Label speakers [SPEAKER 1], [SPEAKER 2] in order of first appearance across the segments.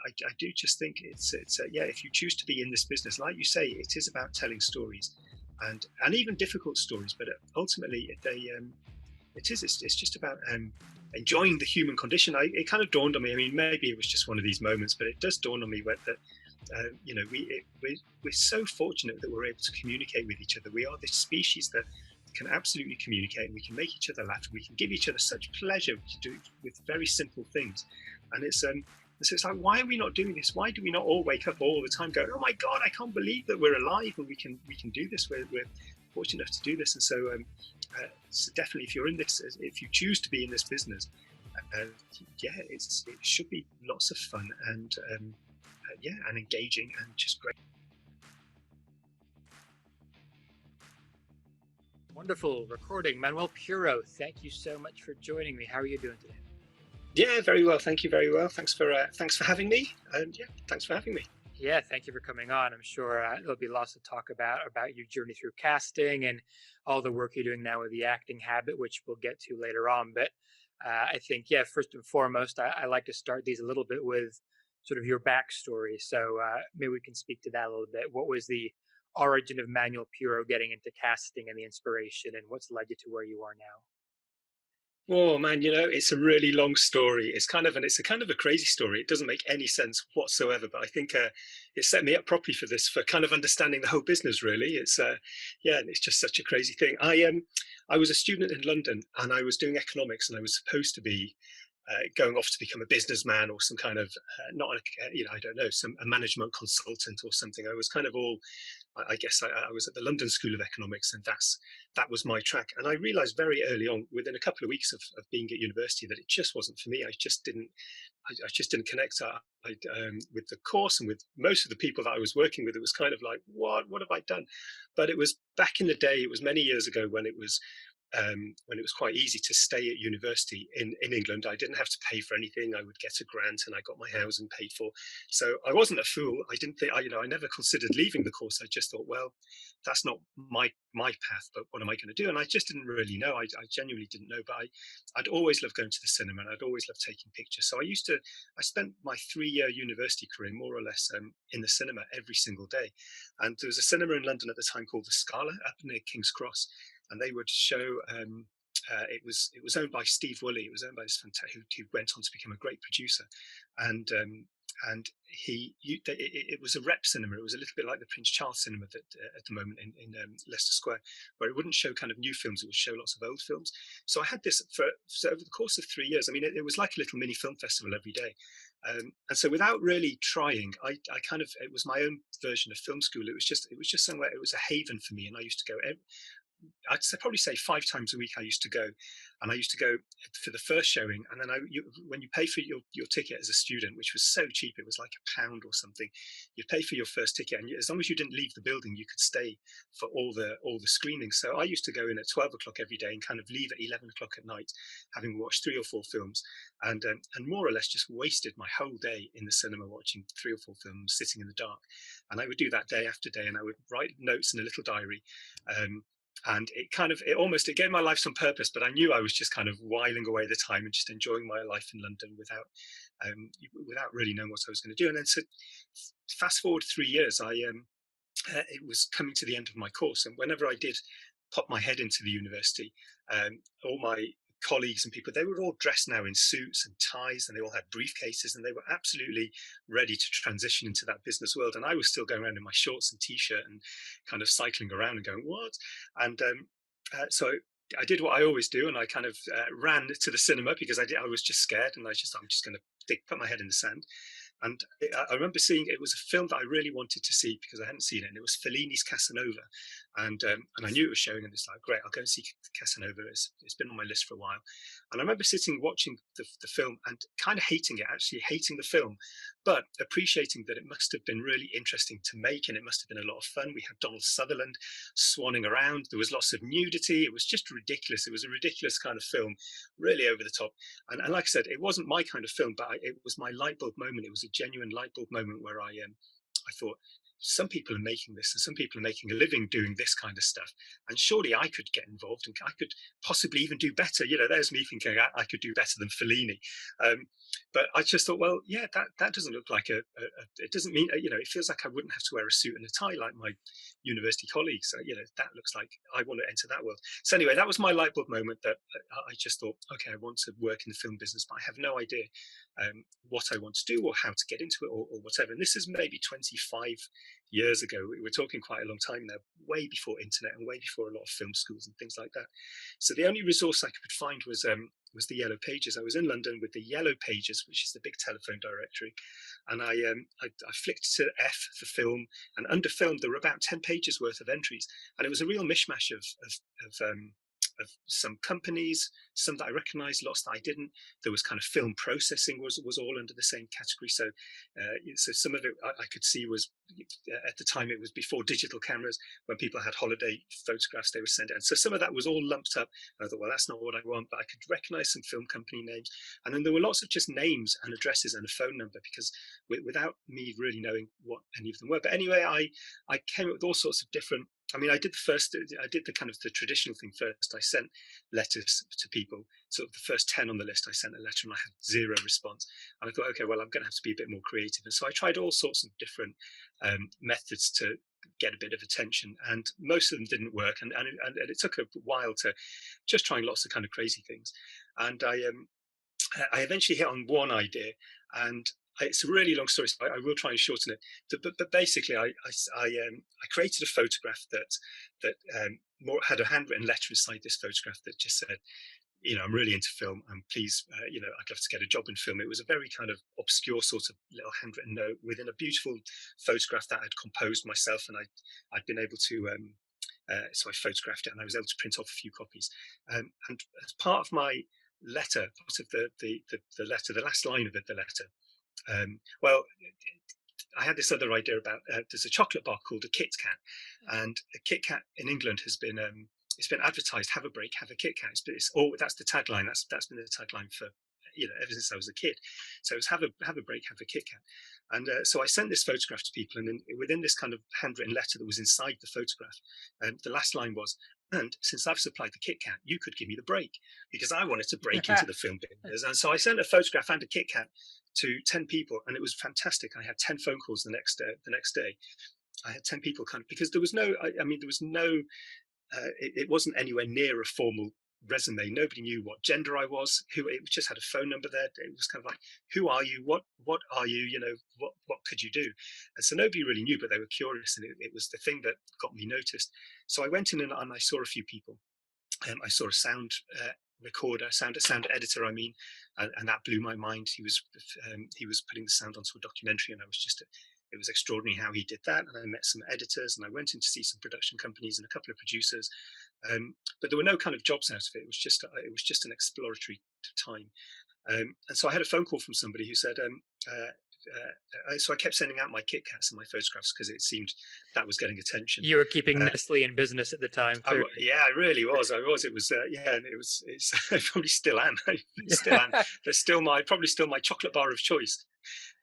[SPEAKER 1] I do just think it's yeah, if you choose to be in this business, like you say, it is about telling stories, and even difficult stories. But ultimately, it's just about enjoying the human condition. It kind of dawned on me. I mean, maybe it was just one of these moments, but it does dawn on me that you know, we're so fortunate that we're able to communicate with each other. We are this species that can absolutely communicate, and we can make each other laugh. We can give each other such pleasure to do with very simple things, and so it's like, why are we not doing this? Why do we not all wake up all the time going, oh my God, I can't believe that we're alive and we can do this. We're fortunate enough to do this. And so definitely, if you're in this, if you choose to be in this business, yeah, it should be lots of fun and yeah, and engaging and just great.
[SPEAKER 2] Wonderful recording. Manuel Puro, thank you so much for joining me. How are you doing today?
[SPEAKER 1] Yeah, very well. Thank you very well. Thanks for having me. And yeah, thanks for having me.
[SPEAKER 2] Yeah, thank you for coming on. I'm sure there'll be lots to talk about your journey through casting and all the work you're doing now with the acting habit, which we'll get to later on. But I think, yeah, first and foremost, I like to start these a little bit with sort of your backstory. So maybe we can speak to that a little bit. What was the origin of Manuel Puro getting into casting and the inspiration, and what's led you to where you are now?
[SPEAKER 1] Oh man, you know, it's a really long story. It's a kind of a crazy story. It doesn't make any sense whatsoever, but I think it set me up properly for this, for kind of understanding the whole business. Really, yeah, and it's just such a crazy thing. I was a student in London, and I was doing economics, and I was supposed to be going off to become a businessman or some kind of not a, you know, I don't know, some a management consultant or something. I was kind of all, I guess I was at the London School of Economics, and that was my track. And I realized very early on, within a couple of weeks of being at university, that it just wasn't for me. I just didn't connect with the course and with most of the people that I was working with. It was kind of like, what have I done? But it was back in the day. It was many years ago when it was quite easy to stay at university in England. I didn't have to pay for anything. I would get a grant and I got my housing paid for. So I wasn't a fool. I didn't think, I never considered leaving the course. I just thought, well, that's not my path, but what am I going to do? And I just didn't really know. I genuinely didn't know, but I'd always loved going to the cinema, and I'd always loved taking pictures. So I spent my 3-year university career more or less in the cinema every single day. And there was a cinema in London at the time called the Scala up near King's Cross, and they would show. It was owned by Steve Woolley. It was owned by this fantastic who went on to become a great producer, and it was a rep cinema. It was a little bit like the Prince Charles cinema that at the moment in Leicester Square, where it wouldn't show kind of new films. It would show lots of old films. So I had this so over the course of 3 years. I mean, it was like a little mini film festival every day. And so without really trying, I kind of, it was my own version of film school. It was just somewhere, it was a haven for me. And I used to go probably say 5 times a week. I used to go, and I used to go for the first showing, and then when you pay for your ticket as a student, which was so cheap, it was like £1 or something. You pay for your first ticket, and as long as you didn't leave the building, you could stay for all the screenings. So I used to go in at 12 o'clock every day and kind of leave at 11 o'clock at night, having watched 3 or 4 films, and more or less just wasted my whole day in the cinema watching 3 or 4 films, sitting in the dark. And I would do that day after day, and I would write notes in a little diary. And it gave my life some purpose, but I knew I was just kind of whiling away the time and just enjoying my life in London without really knowing what I was going to do. And then, so fast forward 3 years, it was coming to the end of my course, and whenever I did pop my head into the university, all my colleagues and people, they were all dressed now in suits and ties, and they all had briefcases, and they were absolutely ready to transition into that business world. And I was still going around in my shorts and t-shirt and kind of cycling around and going, what? And so I did what I always do, and I kind of ran to the cinema because I was just scared, and I'm just going to put my head in the sand. And I remember it was a film that I really wanted to see because I hadn't seen it, and it was Fellini's Casanova. And I knew it was showing, and it's like, great, I'll go and see Casanova. It's been on my list for a while. And I remember watching the film and kind of hating it, actually hating the film, but appreciating that it must have been really interesting to make, and it must have been a lot of fun. We had Donald Sutherland swanning around. There was lots of nudity. It was just ridiculous. It was a ridiculous kind of film, really over the top. And like I said, it wasn't my kind of film, but it was my light bulb moment. It was a genuine light bulb moment where I thought, some people are making this, and some people are making a living doing this kind of stuff, and surely I could get involved, and I could possibly even do better. There's me thinking I could do better than Fellini. um, but I just thought, well, yeah, that doesn't look like it doesn't mean, it feels like I wouldn't have to wear a suit and a tie like my university colleagues. That looks like I want to enter that world. So anyway, that was my light bulb moment, that I just thought, okay, I want to work in the film business, but I have no idea what I want to do or how to get into it, or whatever. And this is maybe 25 years ago. We're talking quite a long time now, way before internet and way before a lot of film schools and things like that. So the only resource I could find was the Yellow Pages. I was in London with the Yellow Pages, which is the big telephone directory, and I flicked to F for film, and under film there were about 10 pages worth of entries, and it was a real mishmash of some companies, some that I recognised, lots that I didn't. There was kind of film processing was all under the same category. So some of it I could see was, at the time, it was before digital cameras. When people had holiday photographs, they were sent out. So some of that was all lumped up. And I thought, well, that's not what I want, but I could recognise some film company names. And then there were lots of just names and addresses and a phone number, because without me really knowing what any of them were. But anyway, I came up with all sorts of different. I mean, I did the kind of the traditional thing first. I sent letters to people. Sort of the first 10 on the list, I sent a letter and I had zero response. And I thought, okay, well, I'm going to have to be a bit more creative. And so I tried all sorts of different methods to get a bit of attention, and most of them didn't work. And it took a while to just trying lots of kind of crazy things. And I eventually hit on one idea, and it's a really long story, so I will try and shorten it. But basically, I created a photograph that more had a handwritten letter inside this photograph that just said, I'm really into film, and please, I'd love to get a job in film. It was a very kind of obscure sort of little handwritten note within a beautiful photograph that I'd composed myself, and I'd been able to. So I photographed it, and I was able to print off a few copies. And as part of my letter, part of the letter, the last line of the letter. Well, I had this other idea about there's a chocolate bar called a Kit Kat, and a Kit Kat in England has been it's been advertised. Have a break, have a Kit Kat. That's the tagline. That's been the tagline for ever since I was a kid. So it was have a break, have a Kit Kat. And so I sent this photograph to people, and then within this kind of handwritten letter that was inside the photograph, the last line was, "And since I've supplied the Kit Kat, you could give me the break," because I wanted to break into the film business. And so I sent a photograph and a Kit Kat to 10 people, and it was fantastic. I had 10 phone calls the next day. I had 10 people because there was no, there was no, it wasn't anywhere near a formal resume. Nobody knew what gender I was. It just had a phone number there. It was kind of like, who are you? What are you? What could you do? And so nobody really knew, but they were curious, and it was the thing that got me noticed. So I went in and I saw a few people. I saw a sound recorder, sound editor, and that blew my mind. He was putting the sound onto a documentary, and it was extraordinary how he did that. And I met some editors, and I went in to see some production companies and a couple of producers, but there were no kind of jobs out of it. It was just an exploratory time. And so I had a phone call from somebody who said, so I kept sending out my Kit Kats and my photographs because it seemed that was getting attention.
[SPEAKER 2] You were keeping Nestle in business at the time.
[SPEAKER 1] Yeah, I really was. It was, and it's I probably still am. Still am. They're probably still my chocolate bar of choice.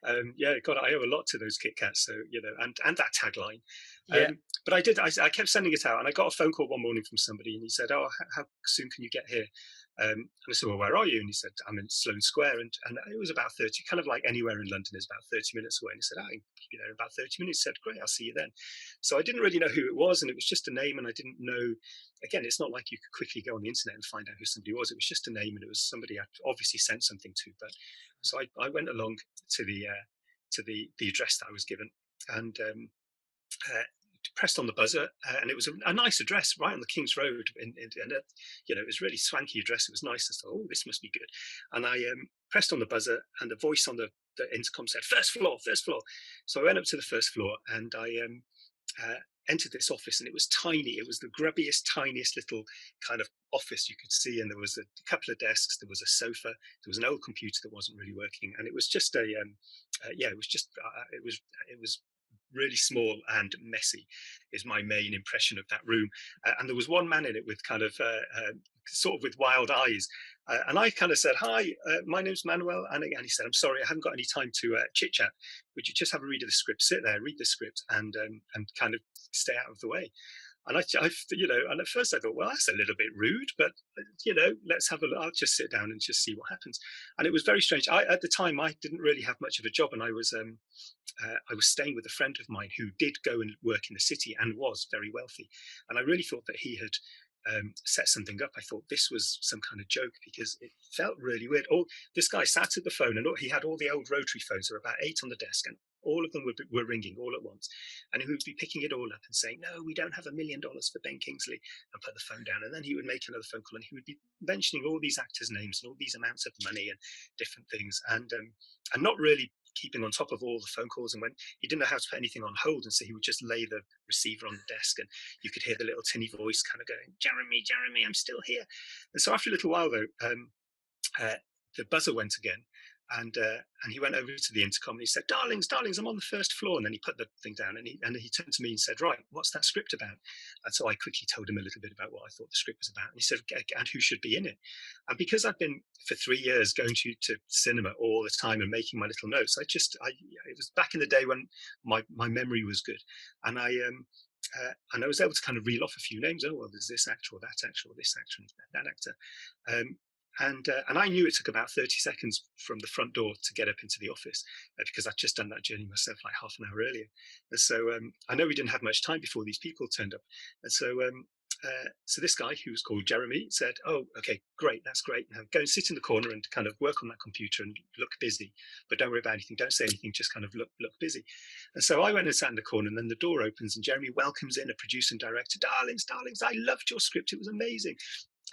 [SPEAKER 1] God, I owe a lot to those Kit Kats. So and that tagline.
[SPEAKER 2] Yeah.
[SPEAKER 1] But I kept sending it out, and I got a phone call one morning from somebody, and he said, "Oh, how soon can you get here?" And I said, "Well, where are you?" And he said, "I'm in Sloane Square," and it was about 30, kind of like anywhere in London is about 30 minutes away. And he said, "In about 30 minutes." He said, "Great, I'll see you then." So I didn't really know who it was, and it was just a name, and I didn't know. Again, it's not like you could quickly go on the internet and find out who somebody was. It was just a name, and it was somebody I'd obviously sent something to. But so I went along to the address that I was given, and pressed on the buzzer, and it was a nice address right on the King's Road, and it was really swanky address. It was nice. I thought, oh, this must be good. And I pressed on the buzzer, and the voice on the intercom said, "First floor, first floor." So I went up to the first floor, and I entered this office, and it was tiny. It was the grubbiest, tiniest little kind of office you could see, and there was a couple of desks. There was a sofa. There was an old computer that wasn't really working, and it was just it was really small and messy is my main impression of that room. And there was one man in it with kind of sort of with wild eyes. And I kind of said, "Hi, my name's Manuel." And he said, "I'm sorry, I haven't got any time to chit chat. Would you just have a read of the script? Sit there, read the script, and kind of stay out of the way." And and at first I thought, well, that's a little bit rude, but let's have a look. I'll just sit down and just see what happens. And it was very strange. At the time, I didn't really have much of a job, and I was staying with a friend of mine who did go and work in the city and was very wealthy. And I really thought that he had set something up. I thought this was some kind of joke because it felt really weird. This guy sat at the phone, and he had all the old rotary phones. There were about 8 on the desk, and all of them were ringing all at once. And he would be picking it all up and saying, "No, we don't have $1 million for Ben Kingsley," and put the phone down. And then he would make another phone call, and he would be mentioning all these actors' names and all these amounts of money and different things, and not really keeping on top of all the phone calls. And when he didn't know how to put anything on hold, and so he would just lay the receiver on the desk, and you could hear the little tinny voice kind of going, "Jeremy, Jeremy, I'm still here." And so after a little while, though, the buzzer went again, and he went over to the intercom and he said, "Darlings, darlings, I'm on the first floor." And then he put the thing down, and he turned to me and said, "Right, what's that script about?" And so I quickly told him a little bit about what I thought the script was about. And he said, "And who should be in it?" And because I've been for 3 years going to cinema all the time and making my little notes, it was back in the day when my memory was good, and and I was able to kind of reel off a few names. Oh, well, there's this actor or that actor or this actor and that actor. And I knew it took about 30 seconds from the front door to get up into the office because I'd just done that journey myself like half an hour earlier. And so I know we didn't have much time before these people turned up. And so this guy who was called Jeremy said, "Oh, okay, great, that's great. Now go and sit in the corner and kind of work on that computer and look busy, but don't worry about anything. Don't say anything. Just kind of look busy." And so I went and sat in the corner, and then the door opens, and Jeremy welcomes in a producer and director. "Darlings, darlings, I loved your script. It was amazing."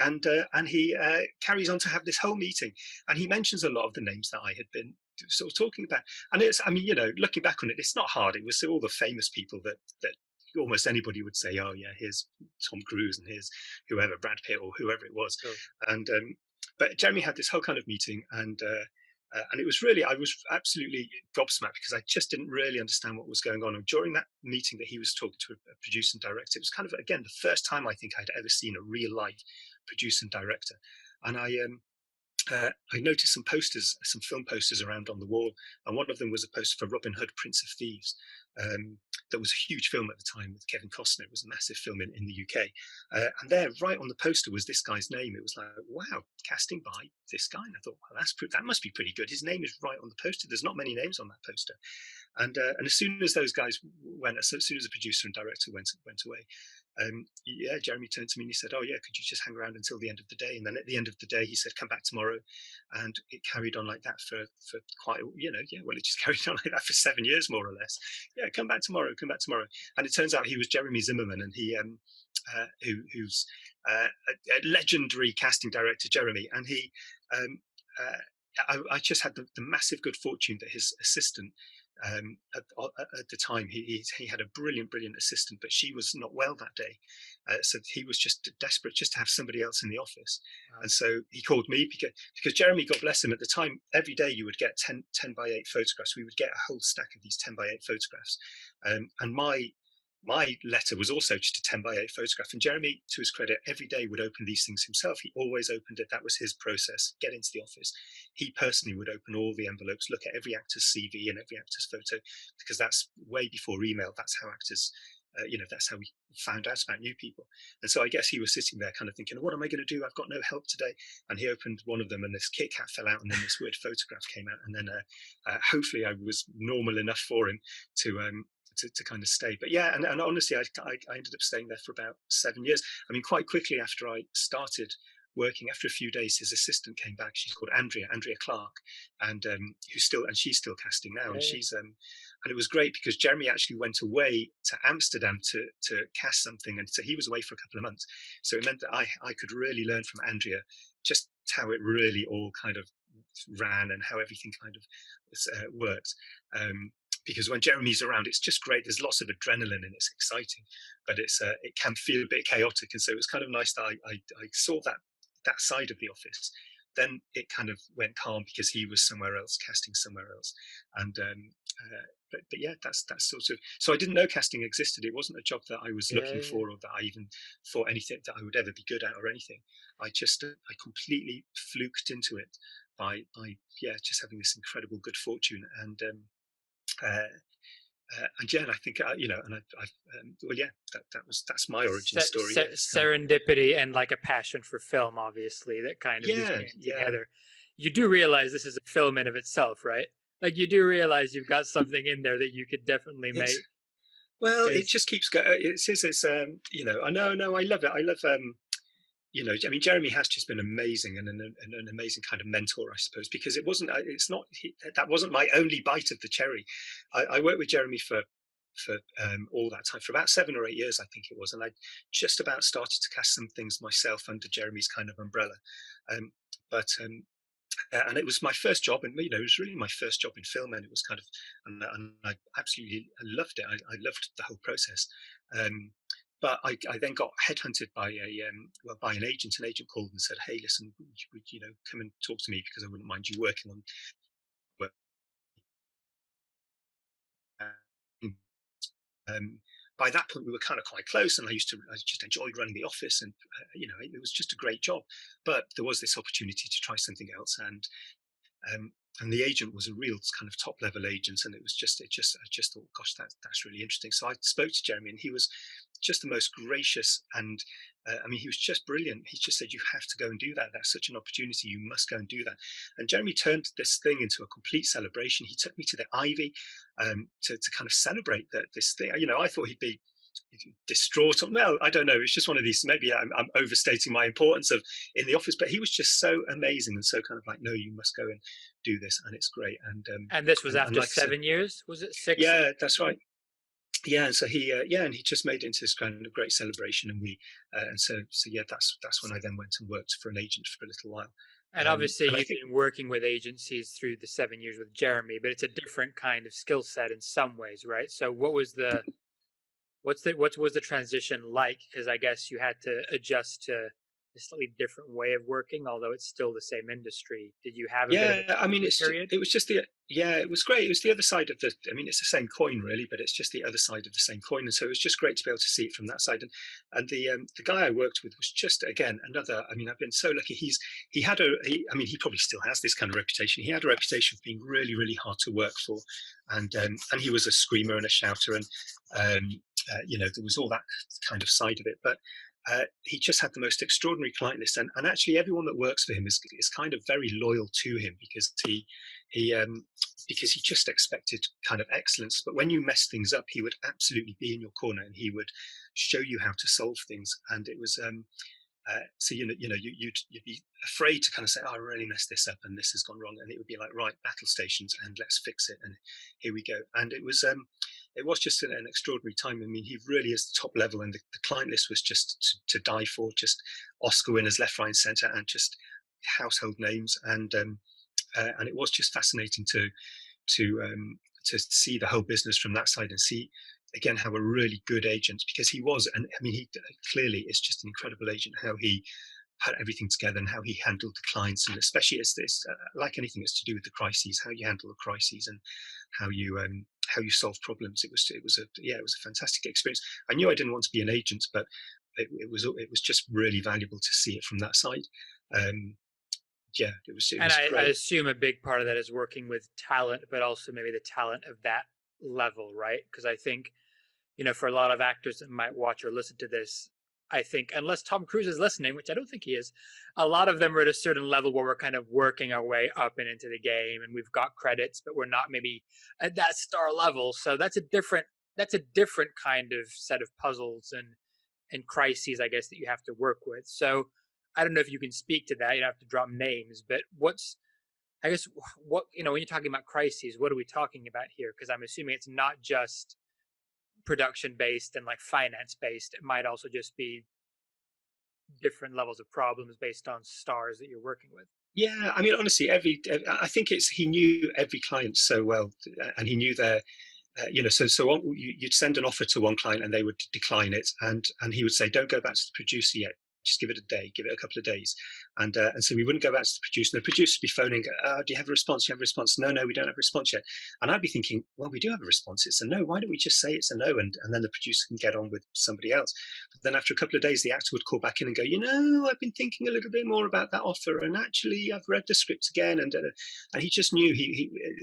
[SPEAKER 1] And he carries on to have this whole meeting, and he mentions a lot of the names that I had been sort of talking about. And looking back on it, it's not hard. It was all the famous people that almost anybody would say, "Oh yeah, here's Tom Cruise and here's whoever, Brad Pitt or whoever it was."
[SPEAKER 2] Sure.
[SPEAKER 1] And but Jeremy had this whole kind of meeting, and it was I was absolutely gobsmacked because I just didn't really understand what was going on. And during that meeting that he was talking to a producer and director, it was kind of, again, the first time I think I'd ever seen a real life producer and director. And I noticed some posters, some film posters around on the wall, and one of them was a poster for Robin Hood, Prince of Thieves. That was a huge film at the time with Kevin Costner. It was a massive film in the UK. And there, right on the poster, was this guy's name. It was like, wow, casting by this guy. And I thought, well, that must be pretty good. His name is right on the poster. There's not many names on that poster. And as soon as those guys went, as soon as the producer and director went away, Jeremy turned to me and he said, "Oh yeah, could you just hang around until the end of the day?" And then at the end of the day, he said, "Come back tomorrow." And it carried on like that for quite, well, it just carried on like that for 7 years, more or less. "Yeah, come back tomorrow, come back tomorrow." And it turns out he was Jeremy Zimmerman, and who's a legendary casting director, Jeremy. And I just had the massive good fortune that his assistant, at the time, he had a brilliant assistant, but she was not well that day, so he was just desperate just to have somebody else in the office.
[SPEAKER 2] Wow.
[SPEAKER 1] And so he called me because Jeremy, God bless him, at the time, every day you would get 10 by 8 photographs. We would get a whole stack of these 10 by 8 photographs, and my letter was also just a 10 by 8 photograph. And Jeremy, to his credit, every day would open these things himself. He always opened it. That was his process. Get into the office. He personally would open all the envelopes, look at every actor's CV and every actor's photo, because that's way before email. That's how actors, that's how we found out about new people. And so I guess he was sitting there kind of thinking, what am I going to do? I've got no help today. And he opened one of them, and this Kit Kat fell out, and then this weird photograph came out. And then hopefully I was normal enough for him to kind of stay. But yeah, and honestly, I ended up staying there for about 7 years. I mean, quite quickly after I started working, after a few days, his assistant came back. She's called Andrea Clark, and she's still casting now. And and it was great because Jeremy actually went away to Amsterdam to cast something, and so he was away for a couple of months. So it meant that I could really learn from Andrea just how it really all kind of ran and how everything kind of worked. Because when Jeremy's around, it's just great. There's lots of adrenaline and it's exciting, but it can feel a bit chaotic. And so it was kind of nice that I saw that side of the office. then it kind of went calm because he was somewhere else, casting somewhere else. And but yeah, that's sort of. So I didn't know casting existed. It wasn't a job that I was
[SPEAKER 2] Yeah,
[SPEAKER 1] looking
[SPEAKER 2] yeah.
[SPEAKER 1] for, or that I even thought anything that I would ever be good at, or anything. I completely fluked into it by yeah, just having this incredible good fortune. And yeah, and I think you know, and I've well, yeah, that's my origin story. Yeah, it's kind of
[SPEAKER 2] Serendipity and like a passion for film, obviously, that kind of just
[SPEAKER 1] yeah,
[SPEAKER 2] came
[SPEAKER 1] yeah.
[SPEAKER 2] together. You do realize this is a film in of itself, right? Like you do realize you've got something in there that you could definitely
[SPEAKER 1] It's
[SPEAKER 2] make.
[SPEAKER 1] well, it
[SPEAKER 2] Because
[SPEAKER 1] just keeps going. It's you know, I know, no, I love it. I love you know, I mean, Jeremy has just been amazing and an amazing kind of mentor, I suppose, because it wasn't, it's not, that wasn't my only bite of the cherry. I worked with Jeremy for all that time, for about 7 or 8 years, I think it was. And I just about started to cast some things myself under Jeremy's kind of umbrella. Um, but and it was my first job, and you know, it was really my first job in film, and it was kind of, and I absolutely loved it. I loved the whole process. Um, but I then got headhunted by well, by an agent. An agent called and said, "Hey, listen, would you know, come and talk to me because I wouldn't mind you working on work." Um, by that point, we were kind of quite close, and I just enjoyed running the office, and you know, it was just a great job. But there was this opportunity to try something else, um, and the agent was a real kind of top level agent, and I just thought, gosh, that's really interesting. So I spoke to Jeremy, and he was just the most gracious, and I mean, he was just brilliant. He just said, "You have to go and do that. That's such an opportunity. You must go and do that." And Jeremy turned this thing into a complete celebration. He took me to the Ivy to kind of celebrate this thing. You know, I thought he'd be distraught. No, I don't know. It's just one of these. Maybe I'm overstating my importance of in the office, but he was just so amazing and so kind of like, no, you must go and do this, and it's great.
[SPEAKER 2] and this was
[SPEAKER 1] And
[SPEAKER 2] after
[SPEAKER 1] like I said,
[SPEAKER 2] 7 years. Was it six?
[SPEAKER 1] yeah, that's right. Yeah, and so yeah, and he just made it into this kind of great celebration, and so yeah, that's when I then went and worked for an agent for a little while.
[SPEAKER 2] And obviously,
[SPEAKER 1] And I
[SPEAKER 2] you've
[SPEAKER 1] think
[SPEAKER 2] been working with agencies through the 7 years with Jeremy, but it's a different kind of skill set in some ways, right? So, what was the transition like? Because I guess you had to adjust to a slightly different way of working, although it's still the same industry. Did you have a bit of a
[SPEAKER 1] yeah, I mean,
[SPEAKER 2] period?
[SPEAKER 1] it was just the yeah, it was great. It was the other side of the. I mean, it's the same coin, really, but it's just the other side of the same coin. And so it was just great to be able to see it from that side. And the guy I worked with was just again another. I mean, I've been so lucky. He had I mean, he probably still has this kind of reputation. He had a reputation for being really, really hard to work for, and he was a screamer and a shouter, and you know, there was all that kind of side of it, but. He just had the most extraordinary client list, and actually everyone that works for him is kind of very loyal to him he because he just expected kind of excellence. But when you mess things up, he would absolutely be in your corner, and he would show you how to solve things. And it was so you'd be afraid to kind of say, "Oh, I really messed this up, and this has gone wrong," and it would be like, "Right, battle stations, and let's fix it." And here we go. And it was just an extraordinary time. I mean, he really is top level, and the client list was just to die for. Just Oscar winners left, right, and centre, and just household names. And it was just fascinating to see the whole business from that side and see again how a really good agent, because he was, and I mean, he clearly is just an incredible agent. How he put everything together and how he handled the clients, and especially it's this like anything, it's to do with the crises, how you handle the crises, and how you solve problems. It was a fantastic experience. I knew I didn't want to be an agent, but it was just really valuable to see it from that side. um yeah, it
[SPEAKER 2] And
[SPEAKER 1] was
[SPEAKER 2] I
[SPEAKER 1] great.
[SPEAKER 2] assume a big part of that is working with talent, but also maybe the talent of that level, right? Because I think, for a lot of actors that might watch or listen to this, I think, unless Tom Cruise is listening, which I don't think he is, a lot of them are at a certain level where we're kind of working our way up and into the game, and we've got credits, but we're not maybe at that star level. So that's a different kind of set of puzzles and crises, I guess, that you have to work with. So I don't know if you can speak to that. You don't have to drop names, but I guess, when you're talking about crises, what are we talking about here? Because I'm assuming it's not just production based and like finance based. It might also just be different levels of problems based on stars that you're working with.
[SPEAKER 1] Yeah, I mean, honestly, I think it's he knew every client so well, and he knew their you'd send an offer to one client and they would decline it, and he would say, "Don't go back to the producer yet, just give it a day, give it a couple of days. And so we wouldn't go back to the producer. The producer would be phoning, do you have a response? Do you have a response? No, we don't have a response yet. And I'd be thinking, well, we do have a response. It's a no. Why don't we just say it's a no? And then the producer can get on with somebody else. But then after a couple of days, the actor would call back in and go, I've been thinking a little bit more about that offer. And actually, I've read the script again. And he just knew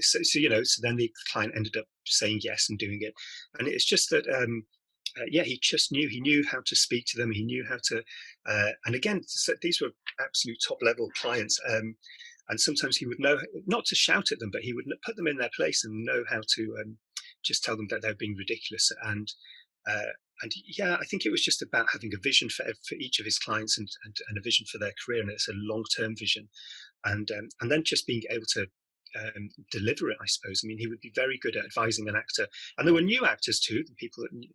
[SPEAKER 1] so then the client ended up saying yes and doing it. And it's just that, he just knew how to speak to them. He knew how to, and again, so these were absolute top level clients. And sometimes he would know not to shout at them, but he would put them in their place and know how to just tell them that they're being ridiculous. And I think it was just about having a vision for each of his clients and a vision for their career. And it's a long-term vision. And then just being able to deliver it, I suppose. I mean, he would be very good at advising an actor. And there were new actors too,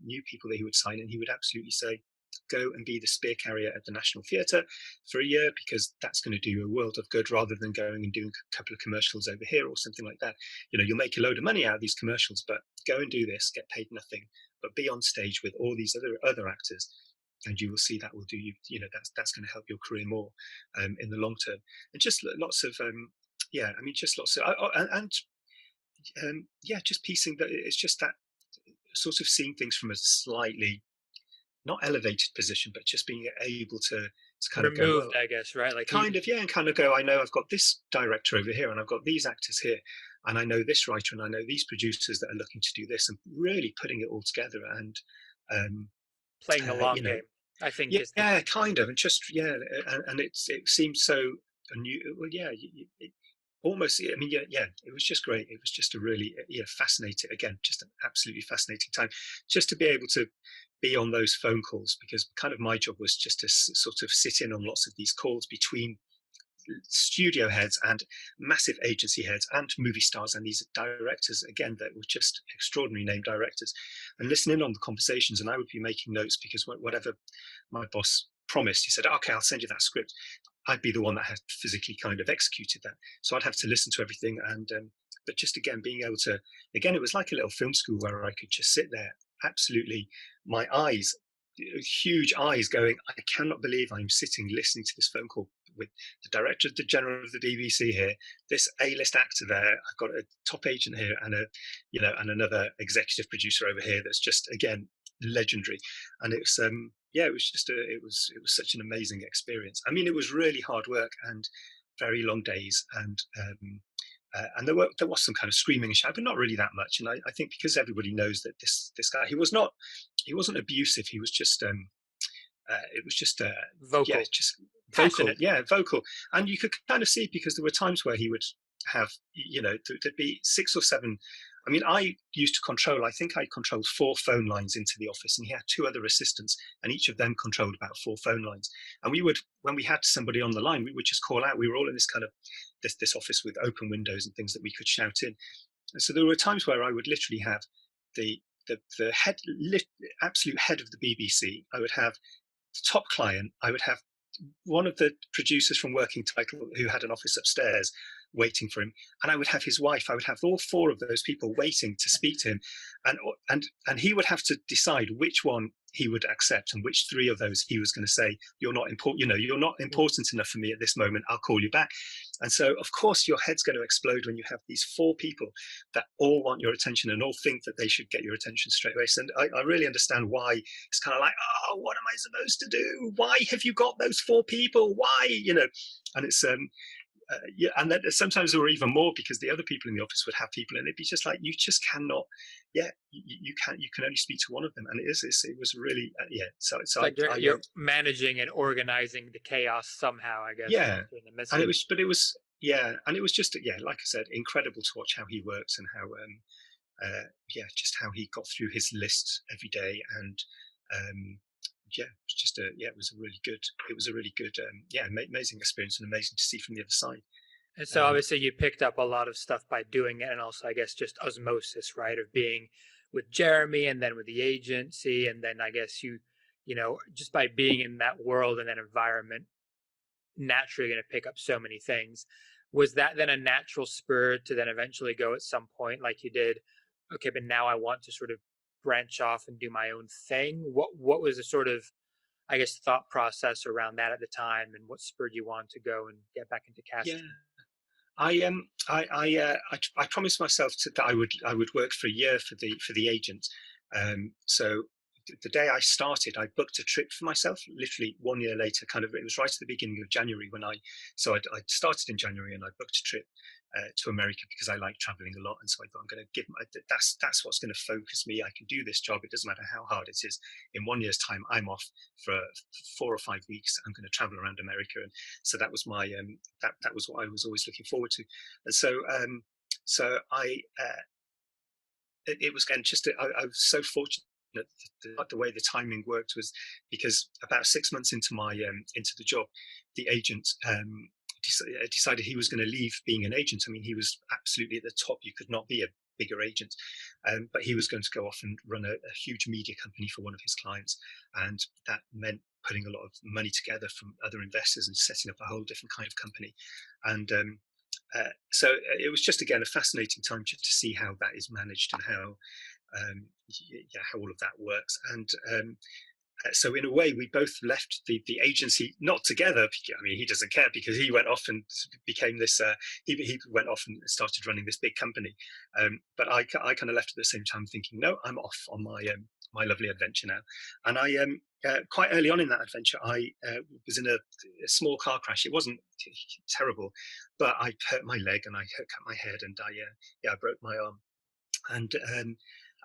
[SPEAKER 1] new people that he would sign, and he would absolutely say, go and be the spear carrier at the National Theatre for a year, because that's going to do you a world of good, rather than going and doing a couple of commercials over here or something like that. You'll make a load of money out of these commercials, but go and do this, get paid nothing, but be on stage with all these other actors, and you will see that will do you. That's going to help your career more in the long term. And just lots of just lots of just piecing that. It's just that sort of seeing things from a slightly not elevated position, but just being able to kind
[SPEAKER 2] removed,
[SPEAKER 1] of go, well,
[SPEAKER 2] I guess, right? Like
[SPEAKER 1] and kind of go, I know I've got this director over here, and I've got these actors here, and I know this writer, and I know these producers that are looking to do this, and really putting it all together and
[SPEAKER 2] playing the long game, I think.
[SPEAKER 1] Kind of, and just and it seemed so new. Well, almost. I mean, it was just great. It was just a really fascinating, again, just an absolutely fascinating time, just to be able to be on those phone calls, because kind of my job was just to sort of sit in on lots of these calls between studio heads and massive agency heads and movie stars and these directors, again, that were just extraordinary name directors, and listen in on the conversations. And I would be making notes, because whatever my boss promised, he said, okay, I'll send you that script. I'd be the one that had physically kind of executed that. So I'd have to listen to everything. And but just again, being able to, again, it was like a little film school where I could just sit there, absolutely, my eyes, huge eyes, going, I cannot believe I'm sitting listening to this phone call with the Director General of the BBC here, this A-list actor there, I've got a top agent here, and and another executive producer over here that's just, again, legendary. And it was it was just it was such an amazing experience. I mean, it was really hard work and very long days, and there was some kind of screaming and shouting, but not really that much. And I think because everybody knows that this guy, he wasn't abusive. He was just it was just
[SPEAKER 2] vocal,
[SPEAKER 1] just
[SPEAKER 2] passionate.
[SPEAKER 1] vocal. And you could kind of see, because there were times where he would have, there'd be 6 or 7. I mean, I controlled 4 phone lines into the office, and he had 2 other assistants, and each of them controlled about 4 phone lines. And when we had somebody on the line, we would just call out. We were all in this kind of this office with open windows and things that we could shout in. And so there were times where I would literally have the absolute head of the BBC. I would have the top client. I would have one of the producers from Working Title, who had an office upstairs, waiting for him, and I would have his wife. I would have all 4 of those people waiting to speak to him, and he would have to decide which one he would accept and which 3 of those he was going to say, you're not important, you're not important enough for me at this moment, I'll call you back. And so of course your head's going to explode when you have these 4 people that all want your attention and all think that they should get your attention straight away. So I really understand why it's kind of like, oh, what am I supposed to do? Why have you got those 4 people? Why? And it's and then sometimes there were even more, because the other people in the office would have people, and it'd be just like, you just cannot, you can only speak to one of them. And it was really, So
[SPEAKER 2] like you're managing and organizing the chaos somehow, I guess.
[SPEAKER 1] Yeah, and it was just, like I said, incredible to watch how he works and how, just how he got through his list every day. And it was just it was a really good, amazing experience, and amazing to see from the other side.
[SPEAKER 2] And so obviously you picked up a lot of stuff by doing it, and also I guess just osmosis, right, of being with Jeremy and then with the agency, and then I guess you just by being in that world and that environment, naturally going to pick up so many things. Was that then a natural spur to then eventually go at some point, like you did, okay, but now I want to sort of branch off and do my own thing? What was the sort of I guess, thought process around that at the time, and what spurred you on to go and get back into
[SPEAKER 1] Yeah.
[SPEAKER 2] casting?
[SPEAKER 1] I promised myself that I would work for a year for the agent. So the day I started, I booked a trip for myself. Literally 1 year later, kind of, it was right at the beginning of January when I started in January and I booked a trip to America because I like traveling a lot, and so I thought I'm going to that's what's going to focus me. I can do this job. It doesn't matter how hard it is. In 1 year's time, I'm off for 4 or 5 weeks. I'm going to travel around America, and so that was my that was what I was always looking forward to. And so I it was again just I was so fortunate. The way the timing worked was because about 6 months into the job, the agent decided he was going to leave being an agent. I mean, he was absolutely at the top. You could not be a bigger agent, but he was going to go off and run a huge media company for one of his clients, and that meant putting a lot of money together from other investors and setting up a whole different kind of company. And so it was just again a fascinating time just to see how that is managed and how all of that works. And so in a way, we both left the agency not together. I mean, he doesn't care because he went off and became this. He went off and started running this big company. But I kind of left at the same time, thinking, no, I'm off on my lovely adventure now. And I quite early on in that adventure, I was in a small car crash. It wasn't terrible, but I hurt my leg and I cut my head, and I broke my arm.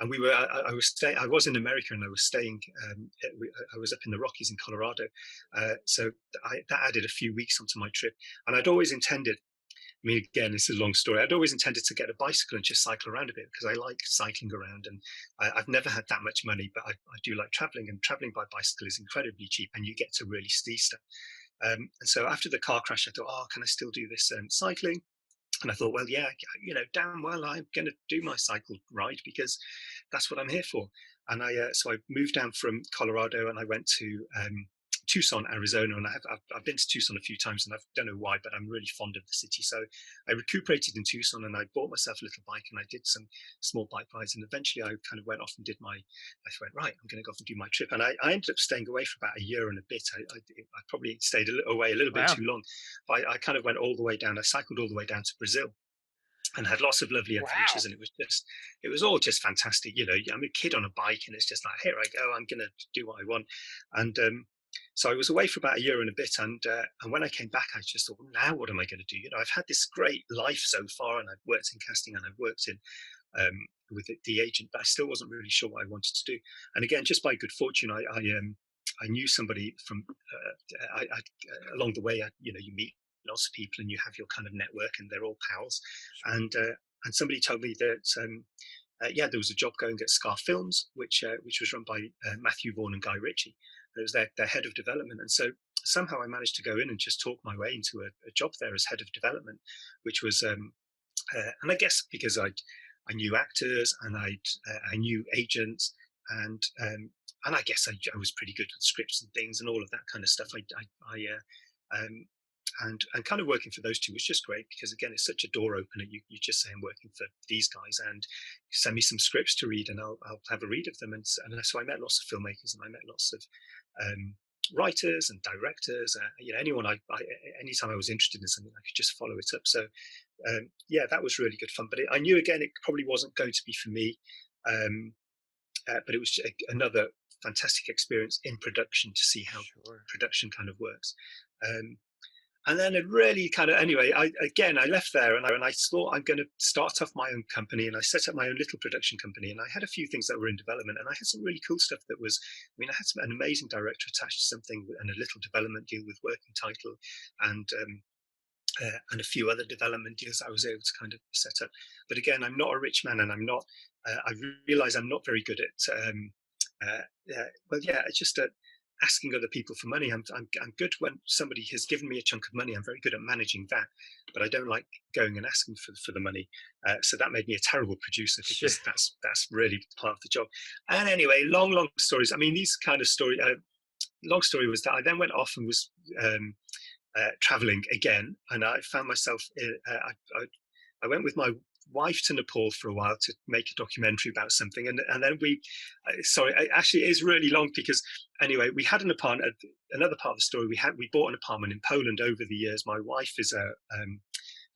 [SPEAKER 1] And we were I was in America, and I was staying I was up in the Rockies in Colorado, so that added a few weeks onto my trip. And I'd always intended, I mean, again, this is a long story, I'd always intended to get a bicycle and just cycle around a bit because I like cycling around, and I've never had that much money, but I do like traveling, and traveling by bicycle is incredibly cheap and you get to really see stuff. And so after the car crash, I thought, oh, can I still do this cycling? And I thought, well, yeah, damn well, I'm going to do my cycle ride because that's what I'm here for. And so I moved down from Colorado and I went to Tucson, Arizona, and I've been to Tucson a few times, and I don't know why, but I'm really fond of the city. So I recuperated in Tucson, and I bought myself a little bike, and I did some small bike rides, and eventually I kind of went off and I went, right, I'm going to go off and do my trip. And I ended up staying away for about a year and a bit. I probably stayed away a little bit
[SPEAKER 2] Wow.
[SPEAKER 1] too long, but I kind of went all the way down. I cycled all the way down to Brazil and had lots of lovely
[SPEAKER 2] Wow.
[SPEAKER 1] adventures, and it was all just fantastic. I'm a kid on a bike, and it's just like, here I go, I'm gonna do what I want. And so I was away for about a year and a bit, and when I came back, I just thought, well, now what am I going to do? I've had this great life so far, and I've worked in casting, and I've worked in with the agent, but I still wasn't really sure what I wanted to do. And again, just by good fortune, I knew somebody from along the way. You meet lots of people and you have your kind of network, and they're all pals.
[SPEAKER 2] Sure.
[SPEAKER 1] And somebody told me that there was a job going at Ska Films, which was run by Matthew Vaughan and Guy Ritchie. It was their head of development, and so somehow I managed to go in and just talk my way into a job there as head of development, which was and I guess because I knew actors and I knew agents, and and I guess I was pretty good with scripts and things and all of that kind of stuff. And kind of working for those two was just great because again, it's such a door opener. You just say I'm working for these guys, and send me some scripts to read, and I'll have a read of them. And so I met lots of filmmakers, and I met lots of writers and directors. Anyone anytime I was interested in something, I could just follow it up. So that was really good fun. But I knew again it probably wasn't going to be for me. But it was another fantastic experience in production to see how
[SPEAKER 2] Sure.
[SPEAKER 1] production kind of works. And then it really kind of, anyway, I left there, and I thought I'm going to start off my own company, and I set up my own little production company, and I had a few things that were in development, and I had some really cool stuff that was, I mean, I had an amazing director attached to something, and a little development deal with Working Title, and a few other development deals I was able to kind of set up. But again, I'm not a rich man, and I'm not, I realize I'm not very good at, it's just asking other people for money. I'm good when somebody has given me a chunk of money. I'm very good at managing that, but I don't like going and asking for the money. So that made me a terrible producer
[SPEAKER 2] Sure.
[SPEAKER 1] because that's really part of the job. And anyway, long stories. I mean, these kind of story. Long story was that I then went off and was traveling again, and I found myself. I went with my wife to Nepal for a while to make a documentary about something, and then sorry, actually it is really long because anyway, we had an apartment. Another part of the story, we bought an apartment in Poland over the years. My wife is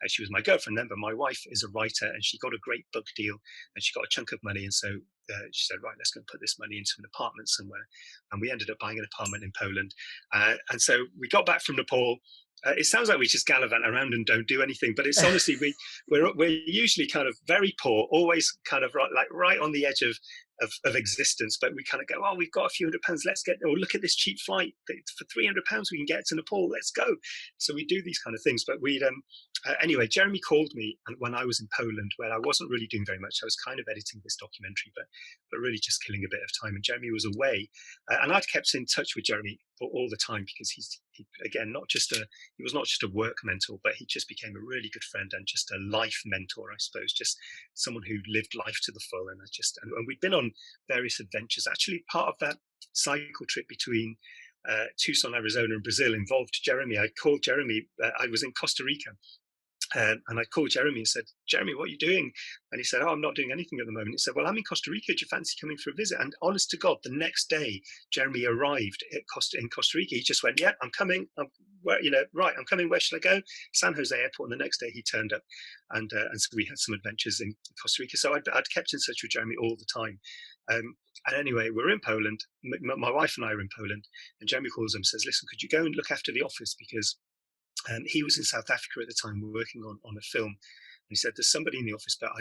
[SPEAKER 1] she was my girlfriend then, but my wife is a writer, and she got a great book deal, and she got a chunk of money, and so she said, right, let's go and put this money into an apartment somewhere, and we ended up buying an apartment in Poland, and so we got back from Nepal. It sounds like we just gallivant around and don't do anything, but it's honestly we're usually kind of very poor, always kind of right on the edge of existence. But we kind of go, oh, we've got a few £100. Let's get, or look at this cheap flight for £300 we can get to Nepal. Let's go. So we do these kind of things. But we'd anyway, Jeremy called me, and when I was in Poland, where I wasn't really doing very much, I was kind of editing this documentary, but really just killing a bit of time. And Jeremy was away, and I'd kept in touch with Jeremy all the time because he again he was not just a work mentor, but he just became a really good friend and just a life mentor, I suppose, just someone who lived life to the full. And and we'd been on various adventures. Actually, part of that cycle trip between Tucson, Arizona and Brazil involved Jeremy. I called Jeremy. I was in Costa Rica. And I called Jeremy and said, Jeremy, what are you doing? And he said, oh, I'm not doing anything at the moment. He said, well, I'm in Costa Rica. Do you fancy coming for a visit? And honest to God, the next day, Jeremy arrived in Costa Rica. He just went, yeah, I'm coming. I'm coming. Where should I go? San Jose Airport. And the next day he turned up. And so we had some adventures in Costa Rica. So I'd kept in touch with Jeremy all the time. And anyway, we're in Poland. My wife and I are in Poland. And Jeremy calls him and says, listen, could you go and look after the office? Because he was in South Africa at the time working on a film. And he said, there's somebody in the office, but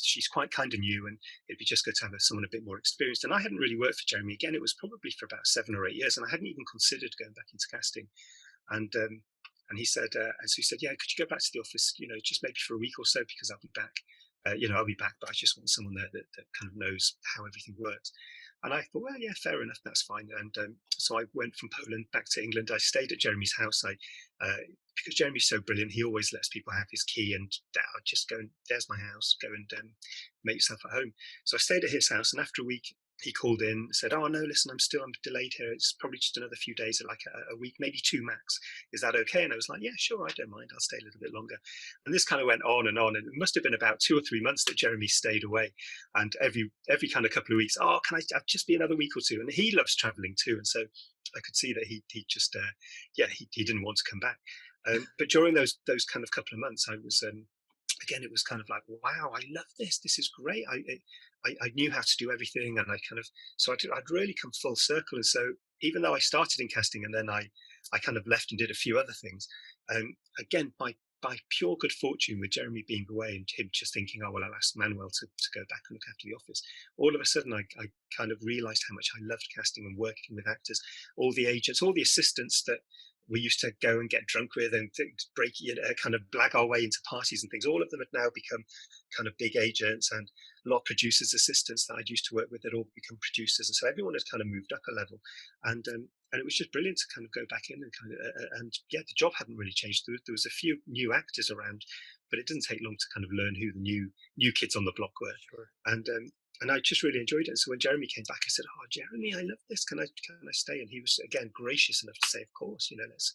[SPEAKER 1] she's quite kind of new, and it'd be just good to have someone a bit more experienced. And I hadn't really worked for Jeremy. Again, it was probably for about 7 or 8 years, and I hadn't even considered going back into casting. And he said, yeah, could you go back to the office, just maybe for a week or so, because I'll be back. I'll be back, but I just want someone there that kind of knows how everything works. And I thought, well, yeah, fair enough, that's fine. And so I went from Poland back to England. I stayed at Jeremy's house. Because Jeremy's so brilliant, he always lets people have his key, and I'll just go and there's my house, go and make yourself at home. So I stayed at his house, and after a week, he called in and said, oh, no, listen, I'm delayed here. It's probably just another few days, like a week, maybe 2 max. Is that okay? And I was like, yeah, sure, I don't mind. I'll stay a little bit longer. And this kind of went on. And it must have been about 2 or 3 months that Jeremy stayed away. And every kind of couple of weeks, oh, can I just be another week or two? And he loves traveling too. And so I could see that he just, he didn't want to come back. But during those kind of couple of months, I was, again, it was kind of like, wow, I love this. This is great. I knew how to do everything, and I'd really come full circle. And so even though I started in casting and then I kind of left and did a few other things, again, by pure good fortune, with Jeremy being away and him just thinking, oh, well, I'll ask Manuel to go back and look after the office. All of a sudden, I kind of realized how much I loved casting and working with actors, all the agents, all the assistants that we used to go and get drunk with and kind of blag our way into parties and things. All of them had now become kind of big agents, and a lot of producers' assistants that I'd used to work with had all become producers. And so everyone had kind of moved up a level. And it was just brilliant to kind of go back in and the job hadn't really changed. There was a few new actors around, but it didn't take long to kind of learn who the new kids on the block were.
[SPEAKER 2] Sure.
[SPEAKER 1] And I just really enjoyed it. And so when Jeremy came back, I said, oh, Jeremy, I love this. Can I stay? And he was, again, gracious enough to say, of course, let's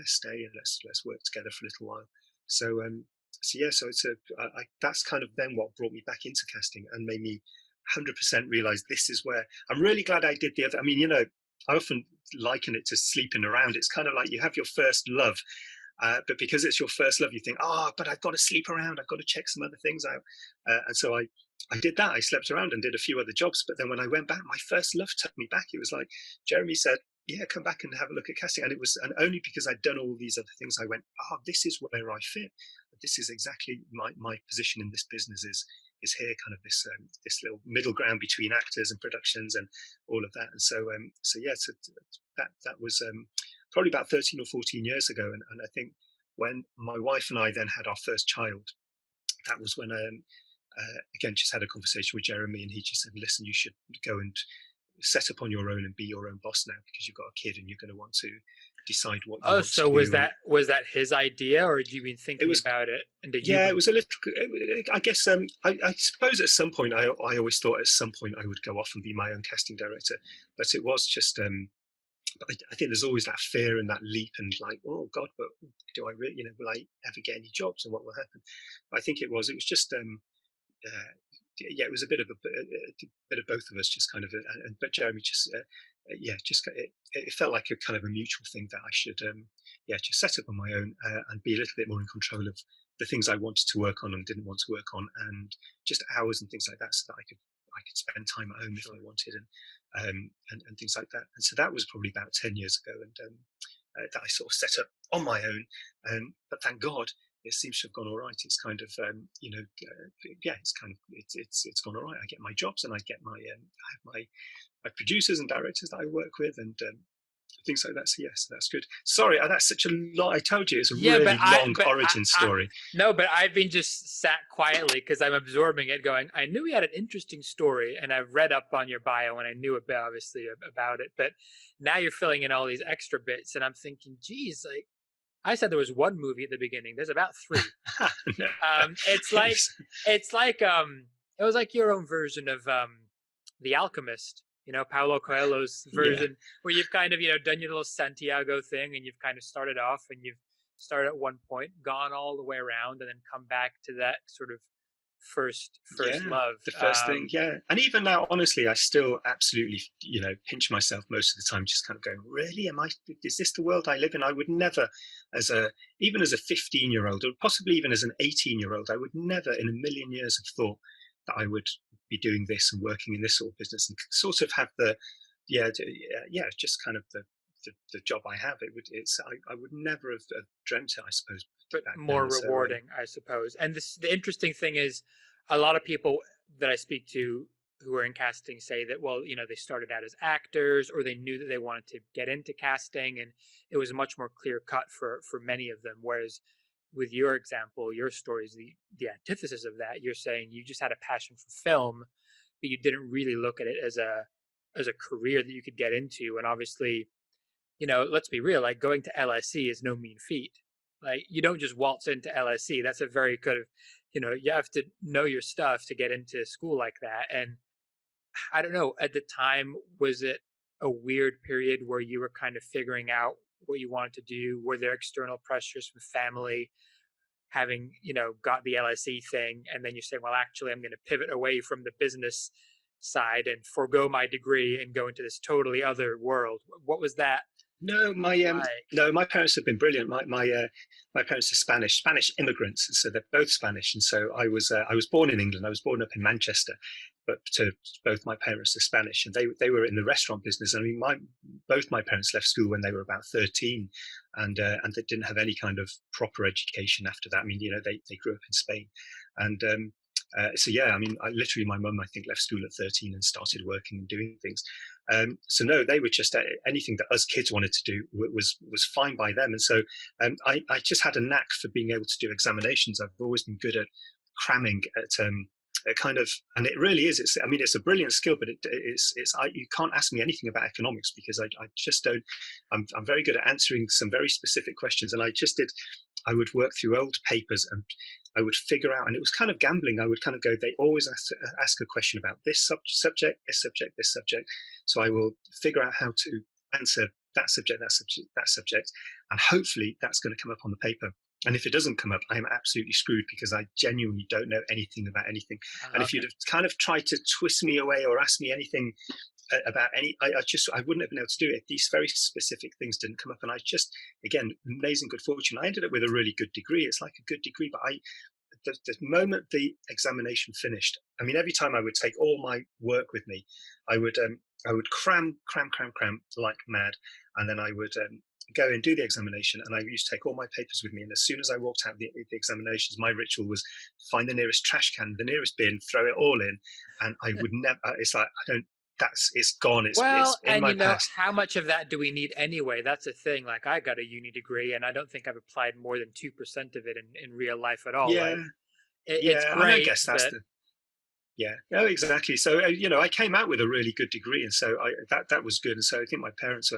[SPEAKER 1] stay and let's work together for a little while. So that's kind of then what brought me back into casting and made me 100% realize this is where I'm really glad I did the other. I mean, I often liken it to sleeping around. It's kind of like you have your first love. But because it's your first love, you think, but I've got to sleep around. I've got to check some other things out. And so I did that. I slept around and did a few other jobs. But then when I went back, my first love took me back. It was like Jeremy said, yeah, come back and have a look at casting. And only because I'd done all these other things, I went, this is where I fit. This is exactly my position in this business is here, kind of this little middle ground between actors and productions and all of that. And so that was probably about 13 or 14 years ago. And I think when my wife and I then had our first child, that was when again, just had a conversation with Jeremy, and he just said, listen, you should go and set up on your own and be your own boss now, because you've got a kid and you're going to want to decide what you want to do.
[SPEAKER 2] Was that his idea, or had you been thinking about it? And
[SPEAKER 1] it was a little, I guess, I suppose at some point, I always thought at some point I would go off and be my own casting director, but it was just, but I think there's always that fear and that leap and like, oh God, but do I really, will I ever get any jobs and what will happen? But I think it was just, yeah, it was a bit of a bit of both of us, just kind of, but Jeremy just, yeah, just it felt like a kind of a mutual thing that I should, yeah, just set up on my own and be a little bit more in control of the things I wanted to work on and didn't want to work on, and just hours and things like that, so that I could spend time at home if I wanted, and things like that. And so that was probably about 10 years ago, and that I sort of set up on my own. But thank God, it seems to have gone all right. It's kind of, yeah, it's kind of, it's gone all right. I get my jobs, and I get I have my producers and directors that I work with, and things like that. So yes, that's good. Sorry, that's such a lot. I told you it's a really long origin story.
[SPEAKER 2] No, but I've been just sat quietly because I'm absorbing it, going, I knew he had an interesting story, and I've read up on your bio, and I knew obviously about it, but now you're filling in all these extra bits, and I'm thinking, geez, like, I said there was one movie at the beginning. There's about three.
[SPEAKER 1] No.
[SPEAKER 2] It's like it was like your own version of The Alchemist. Paulo Coelho's version, where you've kind of, done your little Santiago thing, and you've kind of started off, and you've started at one point, gone all the way around, and then come back to that sort of first love.
[SPEAKER 1] The first thing, yeah. And even now, honestly, I still absolutely, pinch myself most of the time, just kind of going, really? Is this the world I live in? I would never, even as a 15-year-old, or possibly even as an 18-year-old, I would never in a million years have thought that I would be doing this and working in this sort of business and sort of have just kind of the job I have. I would never have dreamt it, I suppose.
[SPEAKER 2] But more rewarding, I suppose. And the interesting thing is, a lot of people that I speak to who are in casting say that, well, they started out as actors, or they knew that they wanted to get into casting, and it was much more clear cut for many of them. Whereas with your example, your story is the antithesis of that. You're saying you just had a passion for film, but you didn't really look at it as a career that you could get into. And obviously, let's be real, like going to LSE is no mean feat. Like, you don't just waltz into LSE. That's a very kind of, you have to know your stuff to get into school like that. And I don't know, at the time, was it a weird period where you were kind of figuring out what you wanted to do? Were there external pressures from family, having, got the LSE thing, and then you say, well, actually, I'm going to pivot away from the business side and forego my degree and go into this totally other world? What was that?
[SPEAKER 1] No, my parents have been brilliant. My parents are Spanish immigrants, so they're both Spanish. And so I was born in England. I was born up in Manchester, but both my parents are Spanish, and they were in the restaurant business. I mean, both my parents left school when they were about 13, and they didn't have any kind of proper education after that. I mean, they grew up in Spain, and so yeah, I mean, my mum, I think, left school at 13 and started working and doing things. So no, they were just anything that us kids wanted to do was fine by them. And so I just had a knack for being able to do examinations. I've always been good at cramming at kind of, and it really is. It's a brilliant skill, but you can't ask me anything about economics because I just don't. I'm very good at answering some very specific questions, and I would work through old papers and I would figure out, and it was kind of gambling. I would kind of go, they always ask a question about this subject, this subject, this subject. So I will figure out how to answer that subject, and hopefully that's going to come up on the paper. And if it doesn't come up, I'm absolutely screwed because I genuinely don't know anything about anything. And if you'd have kind of tried to twist me away or ask me anything about I wouldn't have been able to do it. These very specific things didn't come up, and again, amazing good fortune. I ended up with a really good degree. It's like a good degree, but the moment the examination finished, I mean, every time I would take all my work with me, I would cram like mad, and then I would go and do the examination, and I used to take all my papers with me. And as soon as I walked out the examinations, my ritual was find the nearest trash can, the nearest bin, throw it all in, and I would never. It's like it's gone. It's in my past.
[SPEAKER 2] How much of that do we need anyway? That's a thing. Like, I got a uni degree, and I don't think I've applied more than 2% of it in real life at all.
[SPEAKER 1] Yeah,
[SPEAKER 2] like, it's great.
[SPEAKER 1] I guess that's yeah. No, exactly. So I came out with a really good degree, and so that was good. And so I think my parents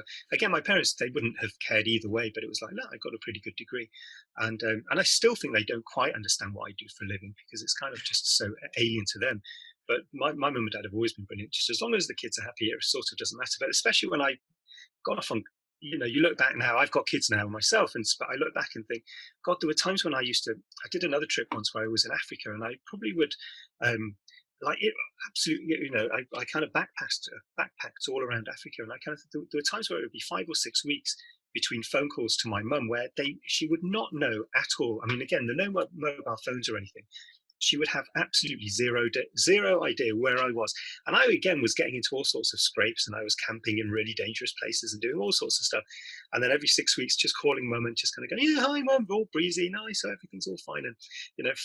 [SPEAKER 1] they wouldn't have cared either way, but it was like, no, I got a pretty good degree, and I still think they don't quite understand what I do for a living because it's kind of just so alien to them. But my mum and dad have always been brilliant. Just as long as the kids are happy, it sort of doesn't matter. But especially when I gone off on, you look back now, I've got kids now myself, but I look back and think, God, there were times when I did another trip once where I was in Africa, and I probably would, like it absolutely, I kind of backpacked all around Africa, and I kind of, there were times where it would be 5 or 6 weeks between phone calls to my mum where she would not know at all. I mean, again, there are no mobile phones or anything. She would have absolutely zero idea where I was. And I, again, was getting into all sorts of scrapes, and I was camping in really dangerous places and doing all sorts of stuff. And then every 6 weeks, just calling mum and just kind of going, yeah, hi, mum, all breezy, nice, so everything's all fine. And,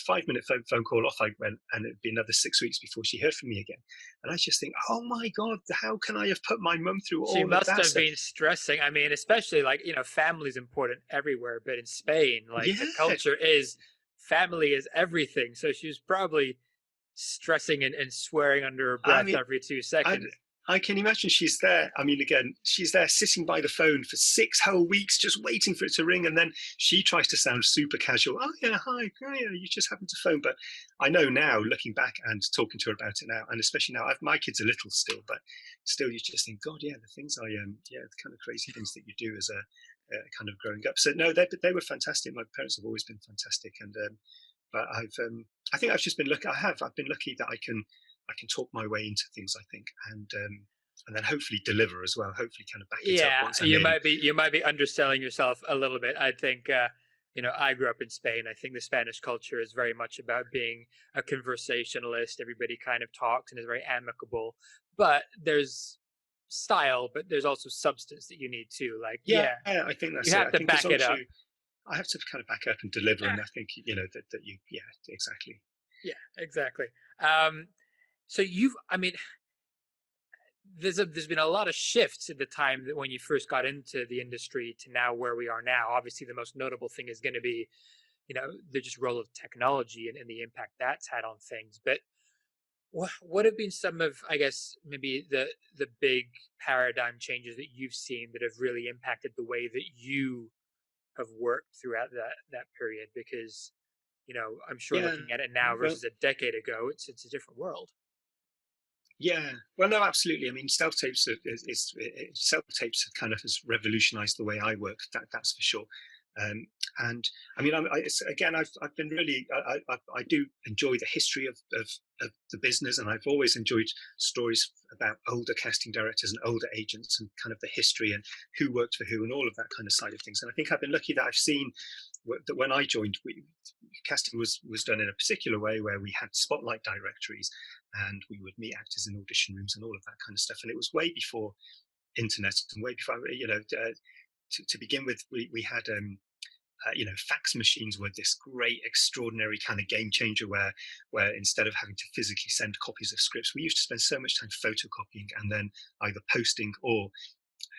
[SPEAKER 1] 5-minute phone call off I went, and it'd be another 6 weeks before she heard from me again. And I just think, oh my God, how can I have put my mum through
[SPEAKER 2] She
[SPEAKER 1] all of
[SPEAKER 2] must
[SPEAKER 1] that
[SPEAKER 2] have
[SPEAKER 1] stuff?
[SPEAKER 2] been stressing. I mean, especially like, family's important everywhere, but in Spain, like the
[SPEAKER 1] Yeah.
[SPEAKER 2] culture is family is everything. So she was probably stressing and swearing under her
[SPEAKER 1] I
[SPEAKER 2] breath
[SPEAKER 1] mean,
[SPEAKER 2] every two
[SPEAKER 1] I,
[SPEAKER 2] seconds.
[SPEAKER 1] I can imagine she's there. I mean, again, she's there sitting by the phone for 6 whole weeks, just waiting for it to ring. And then she tries to sound super casual. Oh, yeah, hi. Oh, yeah, you just happened to phone. But I know now, looking back and talking to her about it now, and especially now, my kids are little still, but still you just think, God, yeah, the things the kind of crazy things that you do as a kind of growing up. So no, they were fantastic. My parents have always been fantastic. And, but I think I've just been lucky. I've been lucky that I can talk my way into things, I think, and then hopefully deliver as well. Hopefully, kind of back it up
[SPEAKER 2] Yeah,
[SPEAKER 1] once I'm in.
[SPEAKER 2] you might be underselling yourself a little bit. I think I grew up in Spain. I think the Spanish culture is very much about being a conversationalist. Everybody kind of talks and is very amicable. But there's style, but there's also substance that you need too. Like,
[SPEAKER 1] Yeah,
[SPEAKER 2] yeah,
[SPEAKER 1] I think
[SPEAKER 2] you
[SPEAKER 1] that's it.
[SPEAKER 2] have
[SPEAKER 1] I
[SPEAKER 2] to
[SPEAKER 1] think as
[SPEAKER 2] back
[SPEAKER 1] long
[SPEAKER 2] it
[SPEAKER 1] as
[SPEAKER 2] up.
[SPEAKER 1] I have to kind of back up and deliver,
[SPEAKER 2] Yeah,
[SPEAKER 1] and I think that you, yeah, exactly.
[SPEAKER 2] yeah, exactly. Um, so I mean, there's been a lot of shifts in the time that when you first got into the industry to now where we are now. Obviously, the most notable thing is going to be, the just role of technology and the impact that's had on things. But what have been some of, I guess, maybe the big paradigm changes that you've seen that have really impacted the way that you have worked throughout that period? Because I'm sure
[SPEAKER 1] Yeah,
[SPEAKER 2] looking at it now
[SPEAKER 1] well,
[SPEAKER 2] versus a decade ago, it's a different world.
[SPEAKER 1] yeah, well, no, absolutely. I mean, self tapes self tapes kind of has revolutionised the way I work. That's for sure. And I mean, again, I've been really, I do enjoy the history of the business, and I've always enjoyed stories about older casting directors and older agents, and kind of the history and who worked for who and all of that kind of side of things. And I think I've been lucky that I've seen that when I joined, casting was done in a particular way where we had spotlight directories, and we would meet actors in audition rooms and all of that kind of stuff. And it was way before internet and way before, to begin with, we had fax machines were this great, extraordinary kind of game changer where instead of having to physically send copies of scripts, we used to spend so much time photocopying and then either posting, or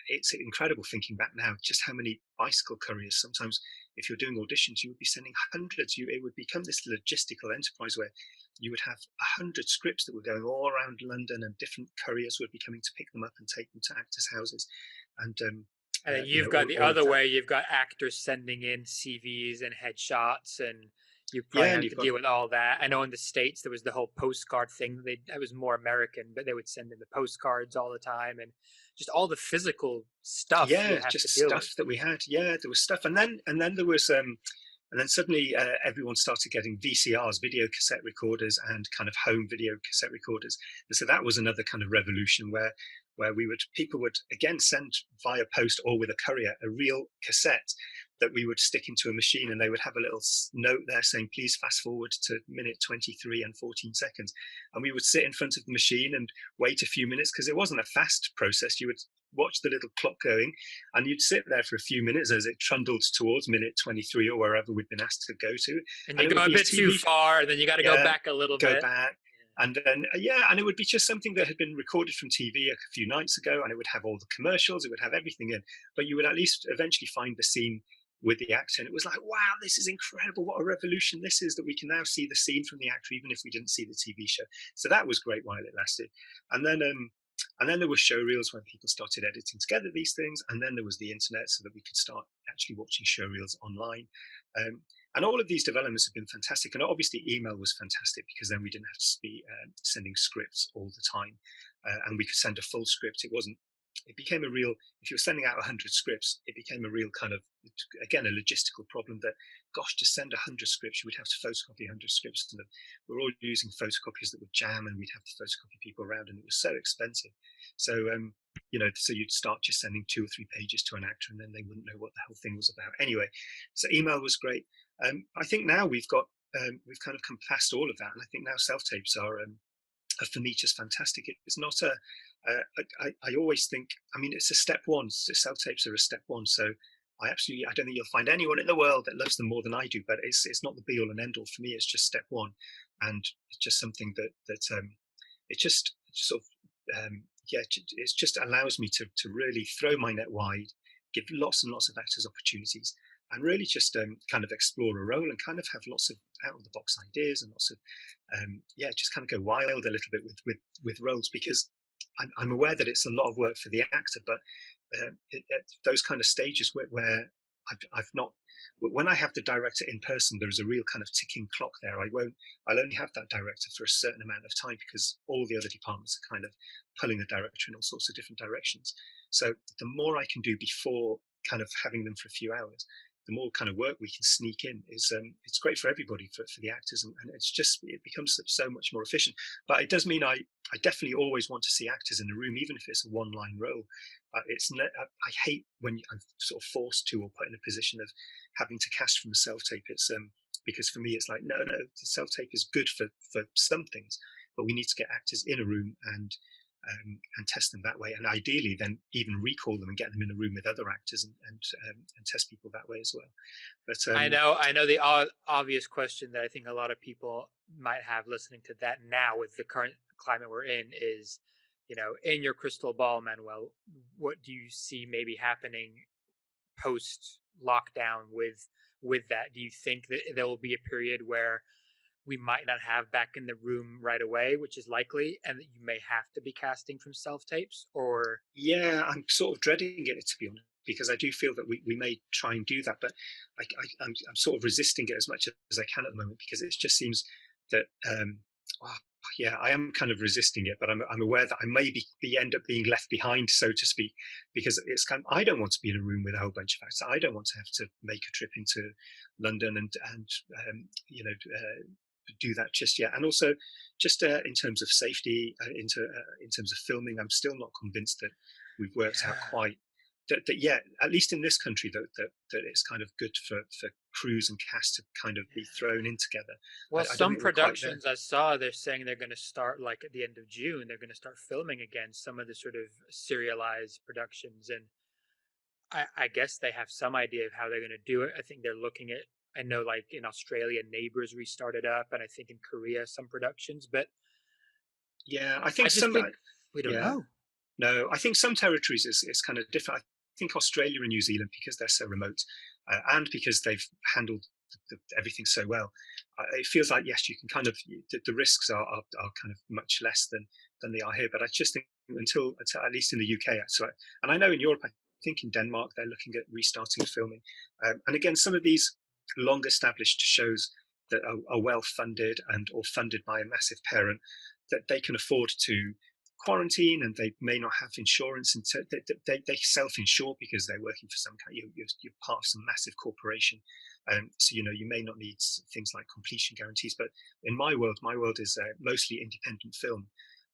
[SPEAKER 1] it's incredible thinking back now just how many bicycle couriers sometimes, if you're doing auditions, you would be sending hundreds. It would become this logistical enterprise where you would have 100 scripts that were going all around London, and different couriers would be coming to pick them up and take them to actors' houses. And
[SPEAKER 2] And then you've got the
[SPEAKER 1] all of
[SPEAKER 2] other
[SPEAKER 1] that.
[SPEAKER 2] way. You've got actors sending in CVs and headshots, and you probably
[SPEAKER 1] Yeah, and
[SPEAKER 2] have
[SPEAKER 1] you've
[SPEAKER 2] to
[SPEAKER 1] got,
[SPEAKER 2] deal with all that. I know in the States there was the whole postcard thing. That was more American, but they would send in the postcards all the time, and just all the physical stuff you
[SPEAKER 1] yeah,
[SPEAKER 2] have to
[SPEAKER 1] just
[SPEAKER 2] deal with.
[SPEAKER 1] stuff that we had. Yeah, there was stuff, and then there was and then suddenly everyone started getting VCRs, video cassette recorders, and kind of home video cassette recorders. And so that was another kind of revolution where people would again send via post or with a courier a real cassette that we would stick into a machine, and they would have a little note there saying, please fast forward to minute 23 and 14 seconds. And we would sit in front of the machine and wait a few minutes, because it wasn't a fast process. You would watch the little clock going, and you'd sit there for a few minutes as it trundled towards minute 23 or wherever we'd been asked to go to.
[SPEAKER 2] And
[SPEAKER 1] And
[SPEAKER 2] you
[SPEAKER 1] it would
[SPEAKER 2] go a
[SPEAKER 1] be a
[SPEAKER 2] bit too
[SPEAKER 1] TV,
[SPEAKER 2] far, and then you got to go
[SPEAKER 1] yeah,
[SPEAKER 2] back a little
[SPEAKER 1] go
[SPEAKER 2] bit.
[SPEAKER 1] back. And then, and it would be just something that had been recorded from TV a few nights ago, and it would have all the commercials, it would have everything in, but you would at least eventually find the scene with the actor. And it was like, wow, this is incredible. What a revolution this is, that we can now see the scene from the actor, even if we didn't see the TV show. So that was great while it lasted. And then there were show reels when people started editing together these things. And then there was the internet, so that we could start actually watching show reels online. And all of these developments have been fantastic. And obviously email was fantastic, because then we didn't have to be sending scripts all the time. And we could send a full script. It wasn't it became a real, if you were sending out 100 scripts, it became a real kind of, again, a logistical problem that, gosh, to send 100 scripts, you would have to photocopy 100 scripts. And we're all using photocopiers that would jam, and we'd have to photocopy people around, and it was so expensive. So, so you'd start just sending 2 or 3 pages to an actor, and then they wouldn't know what the whole thing was about. Anyway, so email was great. I think now we've kind of come past all of that, and I think now self-tapes are for me just fantastic. It's not I always think, I mean, it's a step one. Self-tapes are a step one. So I don't think you'll find anyone in the world that loves them more than I do, but it's not the be all and end all for me. It's just step one. And it's just something that it just sort of, it just allows me to really throw my net wide, give lots and lots of actors opportunities, and really just kind of explore a role and kind of have lots of out of the box ideas and lots of just kind of go wild a little bit with roles, because I'm aware that it's a lot of work for the actor, but those kind of stages where I've not, when I have the director in person, there is a real kind of ticking clock there. I'll only have that director for a certain amount of time, because all the other departments are kind of pulling the director in all sorts of different directions. So the more I can do before kind of having them for a few hours, the more kind of work we can sneak in is it's great for everybody, for the actors, and it becomes so much more efficient. But it does mean I definitely always want to see actors in the room, even if it's a one-line role. I hate when I'm sort of forced to, or put in a position of having to cast from a self-tape. It's because for me it's like, no, the self-tape is good for some things, but we need to get actors in a room and test them that way, and ideally then even recall them and get them in a room with other actors and test people that way as well. But
[SPEAKER 2] I know the obvious question that I think a lot of people might have listening to that now, with the current climate we're in, is, in your crystal ball, Manuel, what do you see maybe happening post lockdown with that? Do you think that there will be a period where we might not have back in the room right away, which is likely, and that you may have to be casting from self-tapes? Or
[SPEAKER 1] yeah, I'm sort of dreading it, to be honest, because I do feel that we may try and do that, but I'm sort of resisting it as much as I can at the moment, because it just seems that I am kind of resisting it, but I'm aware that I may end up being left behind, so to speak, because it's kind of, I don't want to be in a room with a whole bunch of actors. I don't want to have to make a trip into London and do that just yet. And also, just in terms of safety, in terms of filming, I'm still not convinced that we've worked out quite that at least in this country, that it's kind of good for crews and cast to kind of be thrown in together.
[SPEAKER 2] Well, some productions I saw, they're saying they're going to start, like, at the end of June, they're going to start filming again some of the sort of serialized productions, and I guess they have some idea of how they're going to do it. I think they're looking at, I know, like in Australia, Neighbours restarted up, and I think in Korea some productions. But
[SPEAKER 1] yeah, I think
[SPEAKER 2] we don't know.
[SPEAKER 1] No, I think some territories is kind of different. I think Australia and New Zealand, because they're so remote, and because they've handled everything so well, it feels like, yes, you can kind of, the risks are kind of much less than they are here. But I just think until at least in the UK, and I know in Europe, I think in Denmark they're looking at restarting filming, and again, some of these long established shows that are well funded or funded by a massive parent, that they can afford to quarantine, and they may not have insurance, and so they self-insure because they're working for some kind, you're part of some massive corporation, so you may not need things like completion guarantees. But in my world is mostly independent film,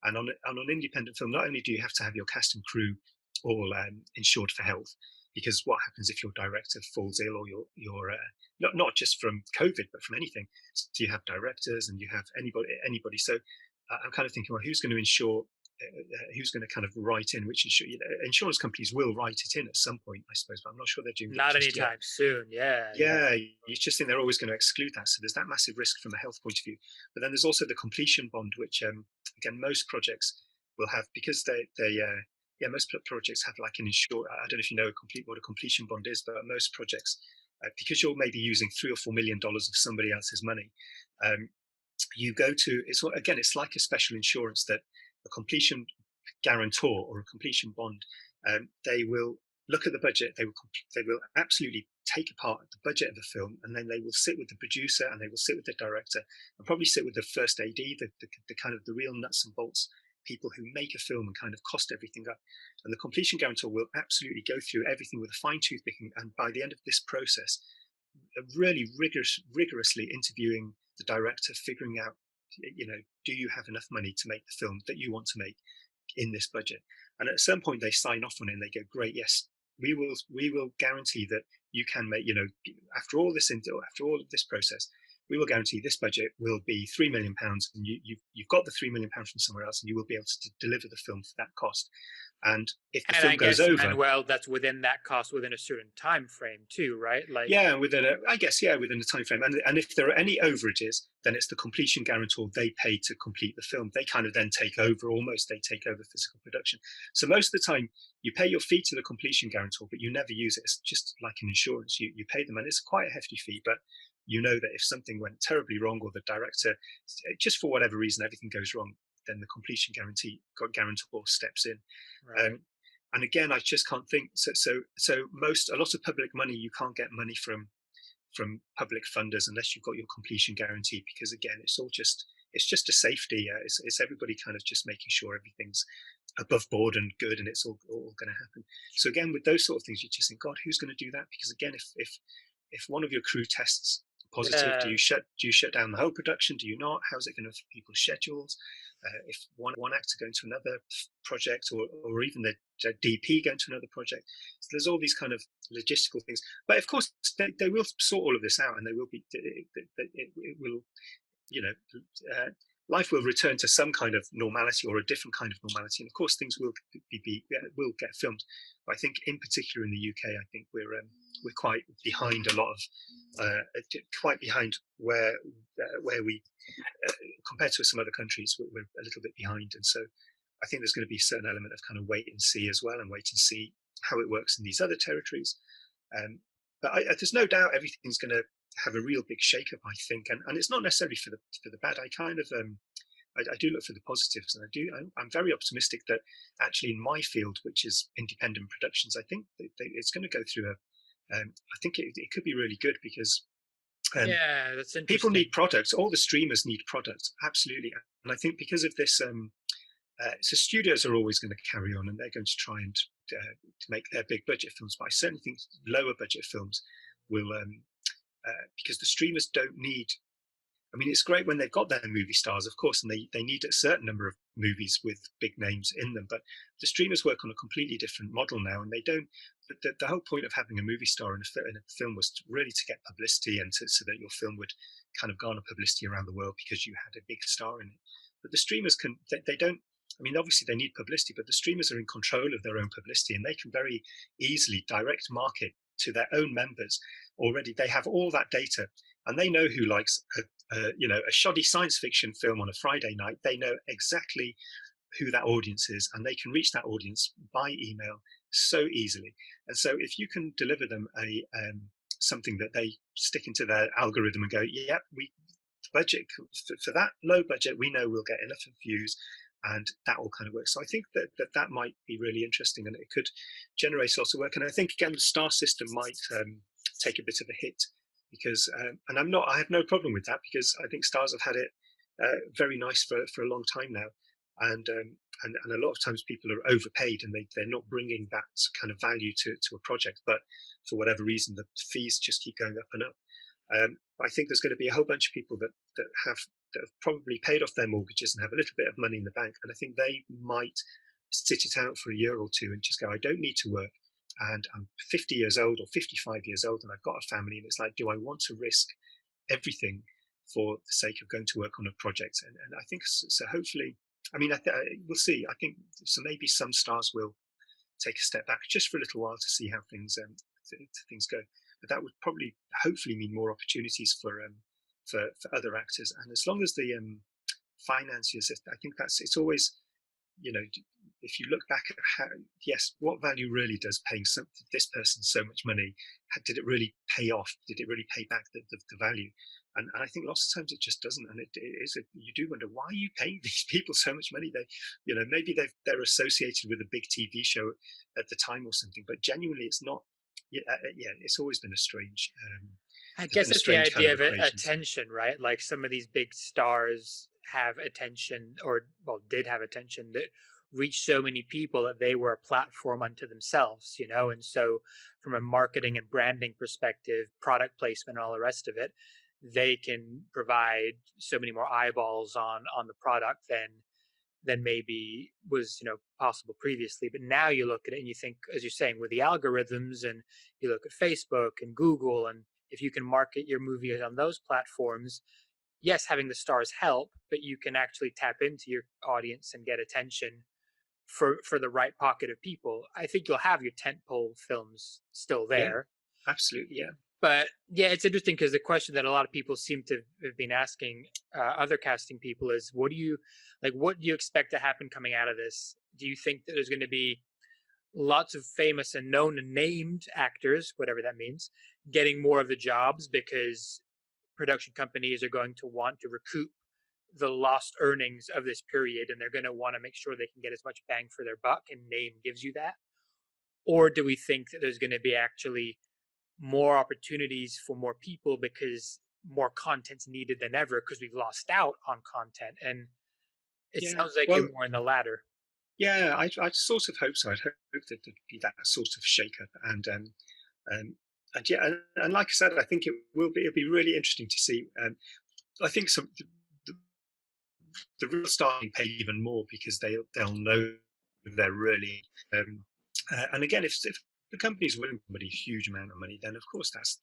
[SPEAKER 1] and on an independent film, not only do you have to have your cast and crew all insured for health, because what happens if your director falls ill, or you're not just from COVID but from anything, so you have directors and you have anybody. So I'm kind of thinking, well, who's going to insure, who's going to kind of write in which insurance companies will write it in at some point, I suppose, but I'm not sure they're doing
[SPEAKER 2] not anytime soon.
[SPEAKER 1] You just think they're always going to exclude that, so there's that massive risk from a health point of view. But then there's also the completion bond, which again, most projects will have, because most projects have like an I don't know if you know what a completion bond is, but most projects, because you're maybe using $3 or $4 million of somebody else's money, you go to, it's like a special insurance, that a completion guarantor or a completion bond, they will look at the budget, they will absolutely take apart the budget of the film, and then they will sit with the producer, and they will sit with the director, and probably sit with the first AD, the kind of the real nuts and bolts people who make a film and kind of cost everything up. And the completion guarantor will absolutely go through everything with a fine-tooth picking, and by the end of this process, really rigorously interviewing the director, figuring out, do you have enough money to make the film that you want to make in this budget? And at some point they sign off on it and they go, great, yes, we will guarantee that you can make, after all of this process, we will guarantee this budget will be £3 million, and you've got the £3 million from somewhere else, and you will be able to deliver the film for that cost. And if the film goes over,
[SPEAKER 2] Manuel, that's within that cost within a certain time frame too, right?
[SPEAKER 1] Within a time frame. And if there are any overages, then it's the completion guarantor. They pay to complete the film. They kind of then take over physical production. So most of the time you pay your fee to the completion guarantor, but you never use it. It's just like an insurance. You pay them, and it's quite a hefty fee, but you know that if something went terribly wrong, or the director, just for whatever reason, everything goes wrong, then the completion guarantor steps in.
[SPEAKER 2] Right.
[SPEAKER 1] And again, I just can't think. So a lot of public money, you can't get money from public funders unless you've got your completion guarantee, because again, it's just a safety. It's everybody kind of just making sure everything's above board and good, and it's all going to happen. So again, with those sort of things, you just think, God, who's going to do that? Because again, if one of your crew tests positive, do you shut down the whole production? Do you not? How's it going to affect people's schedules? If one actor going to another project, or even the DP going to another project, so there's all these kind of logistical things. But of course, they will sort all of this out, and they will be. It will, life will return to some kind of normality, or a different kind of normality, and of course, things will get filmed. But I think, in particular in the UK, I think we're quite behind quite behind where we compared to some other countries. We're a little bit behind, and so I think there's going to be a certain element of kind of wait and see as well, and wait and see how it works in these other territories. But there's no doubt everything's going to have a real big shake-up, I think, and it's not necessarily for the bad. I kind of I do look for the positives, and I'm very optimistic that actually in my field, which is independent productions, I think it's going to go through I think it could be really good, because
[SPEAKER 2] that's interesting.
[SPEAKER 1] People need products. All the streamers need products, absolutely. And I think because of this, so studios are always going to carry on, and they're going to try and to make their big budget films. But I certainly think lower budget films will, because the streamers don't need. I mean, it's great when they've got their movie stars, of course, and they need a certain number of movies with big names in them. But the streamers work on a completely different model now, and they don't. The whole point of having a movie star in a film was really to get publicity, and so that your film would kind of garner publicity around the world because you had a big star in it. But the streamers they don't. I mean, obviously they need publicity, but the streamers are in control of their own publicity, and they can very easily direct market to their own members already. They have all that data, and they know who likes a shoddy science fiction film on a Friday night. They know exactly who that audience is, and they can reach that audience by email so easily. And so if you can deliver them something that they stick into their algorithm and go, yep, we budget for that low budget, we know we'll get enough views, and that will kind of work. So I think that might be really interesting, and it could generate lots of work. And I think again the star system might take a bit of a hit, because and I have no problem with that, because I think stars have had it very nice for a long time now, and a lot of times people are overpaid, and they're not bringing that kind of value to a project, but for whatever reason the fees just keep going up and up. I think there's going to be a whole bunch of people that have probably paid off their mortgages and have a little bit of money in the bank, and I think they might sit it out for a year or two and just go, I don't need to work, and I'm 50 years old or 55 years old, and I've got a family, and it's like, do I want to risk everything for the sake of going to work on a project? And I think so. Hopefully, I mean, we'll see. I think so. Maybe some stars will take a step back just for a little while to see how things go. But that would probably, hopefully, mean more opportunities for other actors. And as long as the finances, I think it's always, if you look back at how, yes, what value really does paying this person so much money? Did it really pay off? Did it really pay back the value? And I think lots of times it just doesn't. And you do wonder, why are you paying these people so much money? Maybe they're associated with a big TV show at the time or something, but genuinely it's not. It's always been a strange.
[SPEAKER 2] I guess it's the idea of attention, right? Like some of these big stars have attention, or well, did have attention that reached so many people that they were a platform unto themselves, you know. And so from a marketing and branding perspective, product placement, and all the rest of it, they can provide so many more eyeballs on the product than maybe was, you know, possible previously. But now you look at it and you think, as you're saying, with the algorithms, and you look at Facebook and Google, and if you can market your movie on those platforms, yes, having the stars help, but you can actually tap into your audience and get attention for the right pocket of people. I think you'll have your tentpole films still
[SPEAKER 1] Yeah,
[SPEAKER 2] there.
[SPEAKER 1] absolutely. Yeah.
[SPEAKER 2] But yeah, it's interesting because the question that a lot of people seem to have been asking other casting people is, what do you like? What do you expect to happen coming out of this? Do you think that there's going to be lots of famous and known and named actors, whatever that means, getting more of the jobs because production companies are going to want to recoup the lost earnings of this period, and they're going to want to make sure they can get as much bang for their buck, and name gives you that? Or do we think that there's going to be actually more opportunities for more people because more content's needed than ever because we've lost out on content? And it
[SPEAKER 1] Yeah.
[SPEAKER 2] sounds like
[SPEAKER 1] Well,
[SPEAKER 2] you're more in the latter.
[SPEAKER 1] yeah, I sort of hope so. I'd hope that there'd be that sort of shake-up, and yeah, and like I said, I think it'll be really interesting to see. I think the, the real star pay even more because they'll know they're really. And again, if the company's willing to put a huge amount of money, then of course that's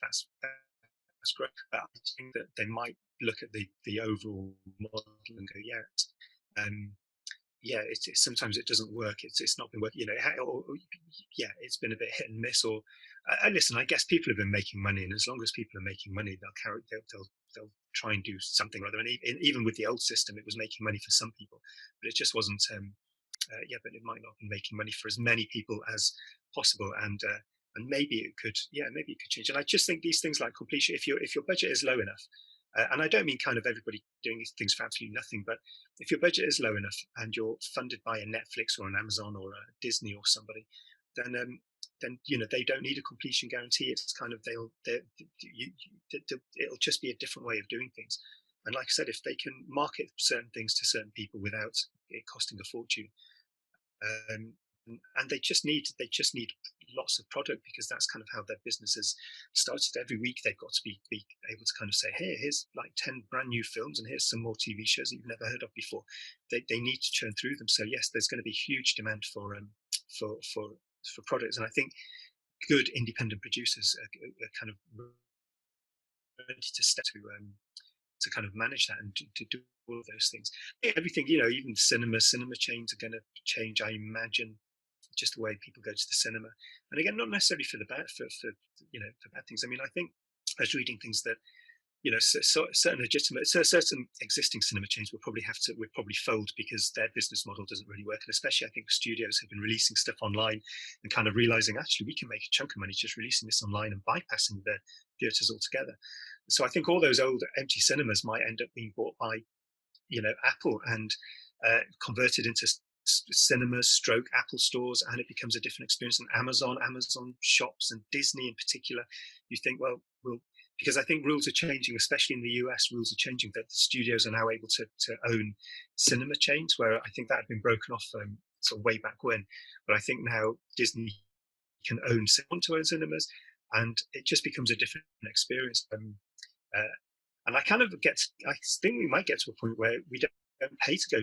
[SPEAKER 1] great. But I think that they might look at the overall model and go, yeah, yeah, sometimes it doesn't work. It's not been working. You know, yeah, it's been a bit hit and miss. Or listen, I guess people have been making money, and as long as people are making money, they'll try and do something or other. And even with the old system, it was making money for some people, but it just wasn't. Yeah, but it might not be making money for as many people as possible, and maybe it could, yeah, maybe it could change. And I just think these things like completion, if your budget is low enough, and I don't mean kind of everybody doing things for absolutely nothing, but if your budget is low enough and you're funded by a Netflix or an Amazon or a Disney or somebody, then you know they don't need a completion guarantee. It's kind of it'll just be a different way of doing things. And like I said, if they can market certain things to certain people without it costing a fortune, um, and they just need lots of product because that's kind of how their business has started. Every week they've got to be able to kind of say, hey, here's like 10 brand new films and here's some more TV shows that you've never heard of before. They need to churn through them. So yes, there's going to be huge demand for products, and I think good independent producers are kind of ready to step to kind of manage that and to do all of those things. Everything, you know, even cinema chains are going to change, I imagine, just the way people go to the cinema. And again, not necessarily for the bad, for you know, for bad things. I mean, I think I was reading things that, you know, certain existing cinema chains would probably fold because their business model doesn't really work. And especially, I think studios have been releasing stuff online and kind of realizing actually we can make a chunk of money just releasing this online and bypassing the theaters altogether. So I think all those old empty cinemas might end up being bought by, you know, Apple and converted into cinemas stroke Apple stores, and it becomes a different experience. And Amazon shops, and Disney in particular, you think, well, because I think rules are changing, especially in the US, rules are changing that the studios are now able to own cinema chains, where I think that had been broken off sort of way back when. But I think now Disney can want to own cinemas, and it just becomes a different experience. And I think we might get to a point where we don't pay to go.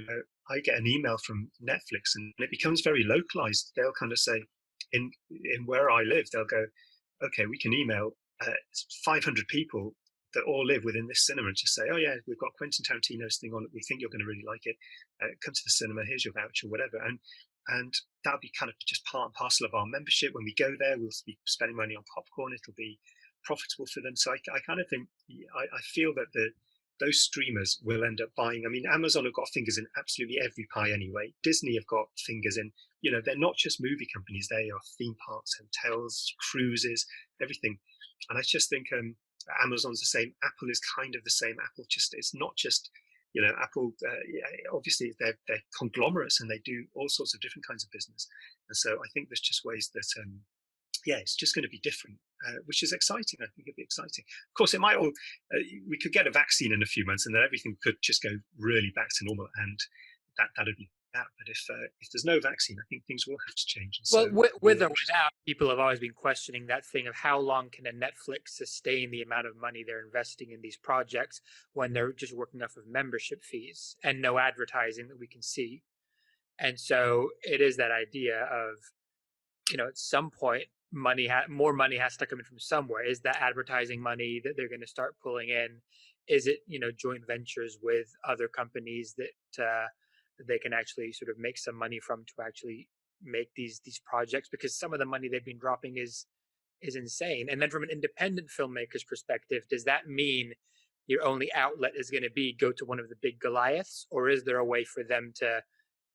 [SPEAKER 1] I get an email from Netflix, and it becomes very localized. They'll kind of say, in where I live, they'll go, okay, we can email 500 people that all live within this cinema and just say, oh yeah, we've got Quentin Tarantino's thing on. We think you're going to really like it. Come to the cinema. Here's your voucher, whatever. And that'll be kind of just part and parcel of our membership. When we go there, we'll be spending money on popcorn. It'll be profitable for them. So I kind of think, I feel that those streamers will end up buying. I mean, Amazon have got fingers in absolutely every pie anyway. Disney have got fingers in, you know, they're not just movie companies. They are theme parks, hotels, cruises, everything. And I just think Amazon's the same. Apple is kind of the same. Apple it's not just, you know, Apple, obviously they're conglomerates and they do all sorts of different kinds of business. And so I think there's just ways that, yeah, it's just going to be different, which is exciting. I think it'd be exciting. Of course, it might all, we could get a vaccine in a few months and then everything could just go really back to normal, and that'd be that. But if there's no vaccine, I think things will have to change. And so
[SPEAKER 2] Well, with
[SPEAKER 1] yeah,
[SPEAKER 2] or without, people have always been questioning that thing of how long can a Netflix sustain the amount of money they're investing in these projects when they're just working off of membership fees and no advertising that we can see. And so it is that idea of, at some point, more money has to come in from somewhere. Is that advertising money that they're going to start pulling in? Is it, joint ventures with other companies that they can actually sort of make some money from to actually make these projects? Because some of the money they've been dropping is insane. And then from an independent filmmaker's perspective, does that mean your only outlet is going to be go to one of the big Goliaths, or is there a way for them to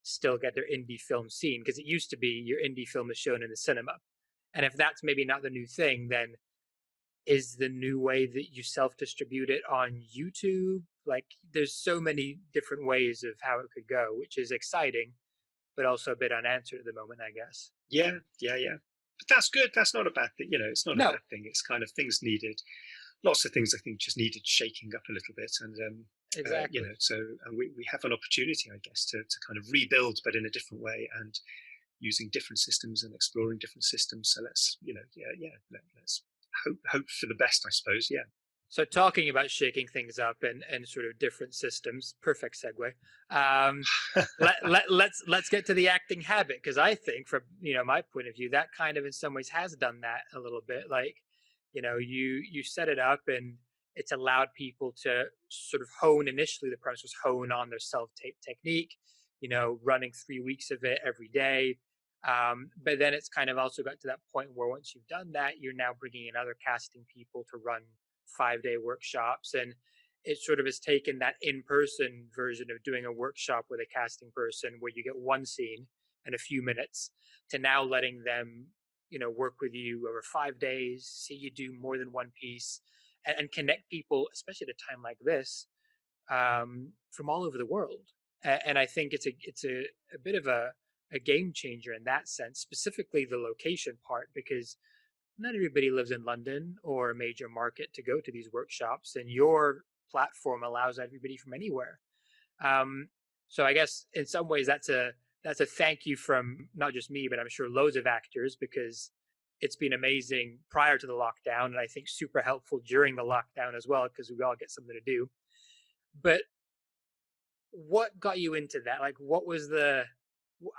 [SPEAKER 2] still get their indie film seen? Because it used to be your indie film is shown in the cinema, and if that's maybe not the new thing, then is the new way that you self-distribute it on YouTube? Like, there's so many different ways of how it could go, which is exciting, but also a bit unanswered at the moment, I guess.
[SPEAKER 1] yeah, yeah, yeah. But that's good. That's not a bad thing. It's not a
[SPEAKER 2] No,
[SPEAKER 1] bad thing. It's kind of things needed. Lots of things I think just needed shaking up a little bit, and
[SPEAKER 2] exactly.
[SPEAKER 1] so we have an opportunity, I guess, to kind of rebuild, but in a different way, and using different systems and exploring different systems. So let's, let's hope for the best, I suppose. Yeah.
[SPEAKER 2] So talking about shaking things up and sort of different systems, perfect segue. Um, let's get to the acting habit, because I think from my point of view, that kind of in some ways has done that a little bit. Like, you set it up and it's allowed people to sort of hone. Initially, the premise was hone on their self-tape technique, running 3 weeks of it every day. But then it's kind of also got to that point where once you've done that, you're now bringing in other casting people to run 5-day workshops. And it sort of has taken that in-person version of doing a workshop with a casting person where you get one scene and a few minutes, to now letting them work with you over 5 days, see you do more than one piece, and connect people, especially at a time like this, from all over the world. And I think it's a bit of a game changer in that sense, specifically the location part, because not everybody lives in London or a major market to go to these workshops, and your platform allows everybody from anywhere. So I guess in some ways that's a thank you from not just me, but I'm sure loads of actors, because it's been amazing prior to the lockdown, and I think super helpful during the lockdown as well, because we all get something to do. But what got you into that? Like, what was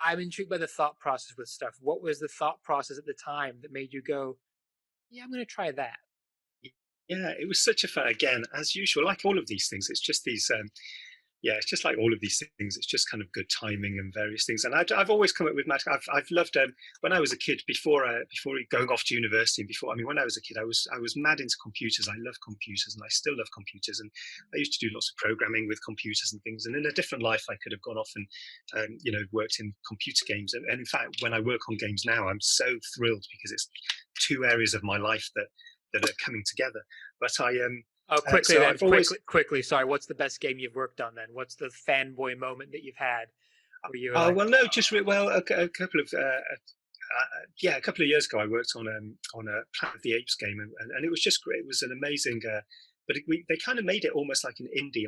[SPEAKER 2] I'm intrigued by the thought process with stuff. What was the thought process at the time that made you go, yeah, I'm going to try that?
[SPEAKER 1] Yeah, it was such a fun, again, as usual, like all of these things, it's just these, it's just like all of these things. It's just kind of good timing and various things. And I've always come up with magic. I've loved, when I was a kid, before going off to university, and when I was a kid, I was mad into computers. I love computers, and I still love computers. And I used to do lots of programming with computers and things. And in a different life, I could have gone off and, worked in computer games. And in fact, when I work on games now, I'm so thrilled, because it's two areas of my life that are coming together. But
[SPEAKER 2] Oh, quickly
[SPEAKER 1] so
[SPEAKER 2] then,
[SPEAKER 1] I've always,
[SPEAKER 2] quickly. Sorry, what's the best game you've worked on then? What's the fanboy moment that you've had where you were
[SPEAKER 1] oh
[SPEAKER 2] like,
[SPEAKER 1] well, no, just well, a couple of a couple of years ago, I worked on a Planet of the Apes game, and it was just great. It was an amazing, but they kind of made it almost like an indie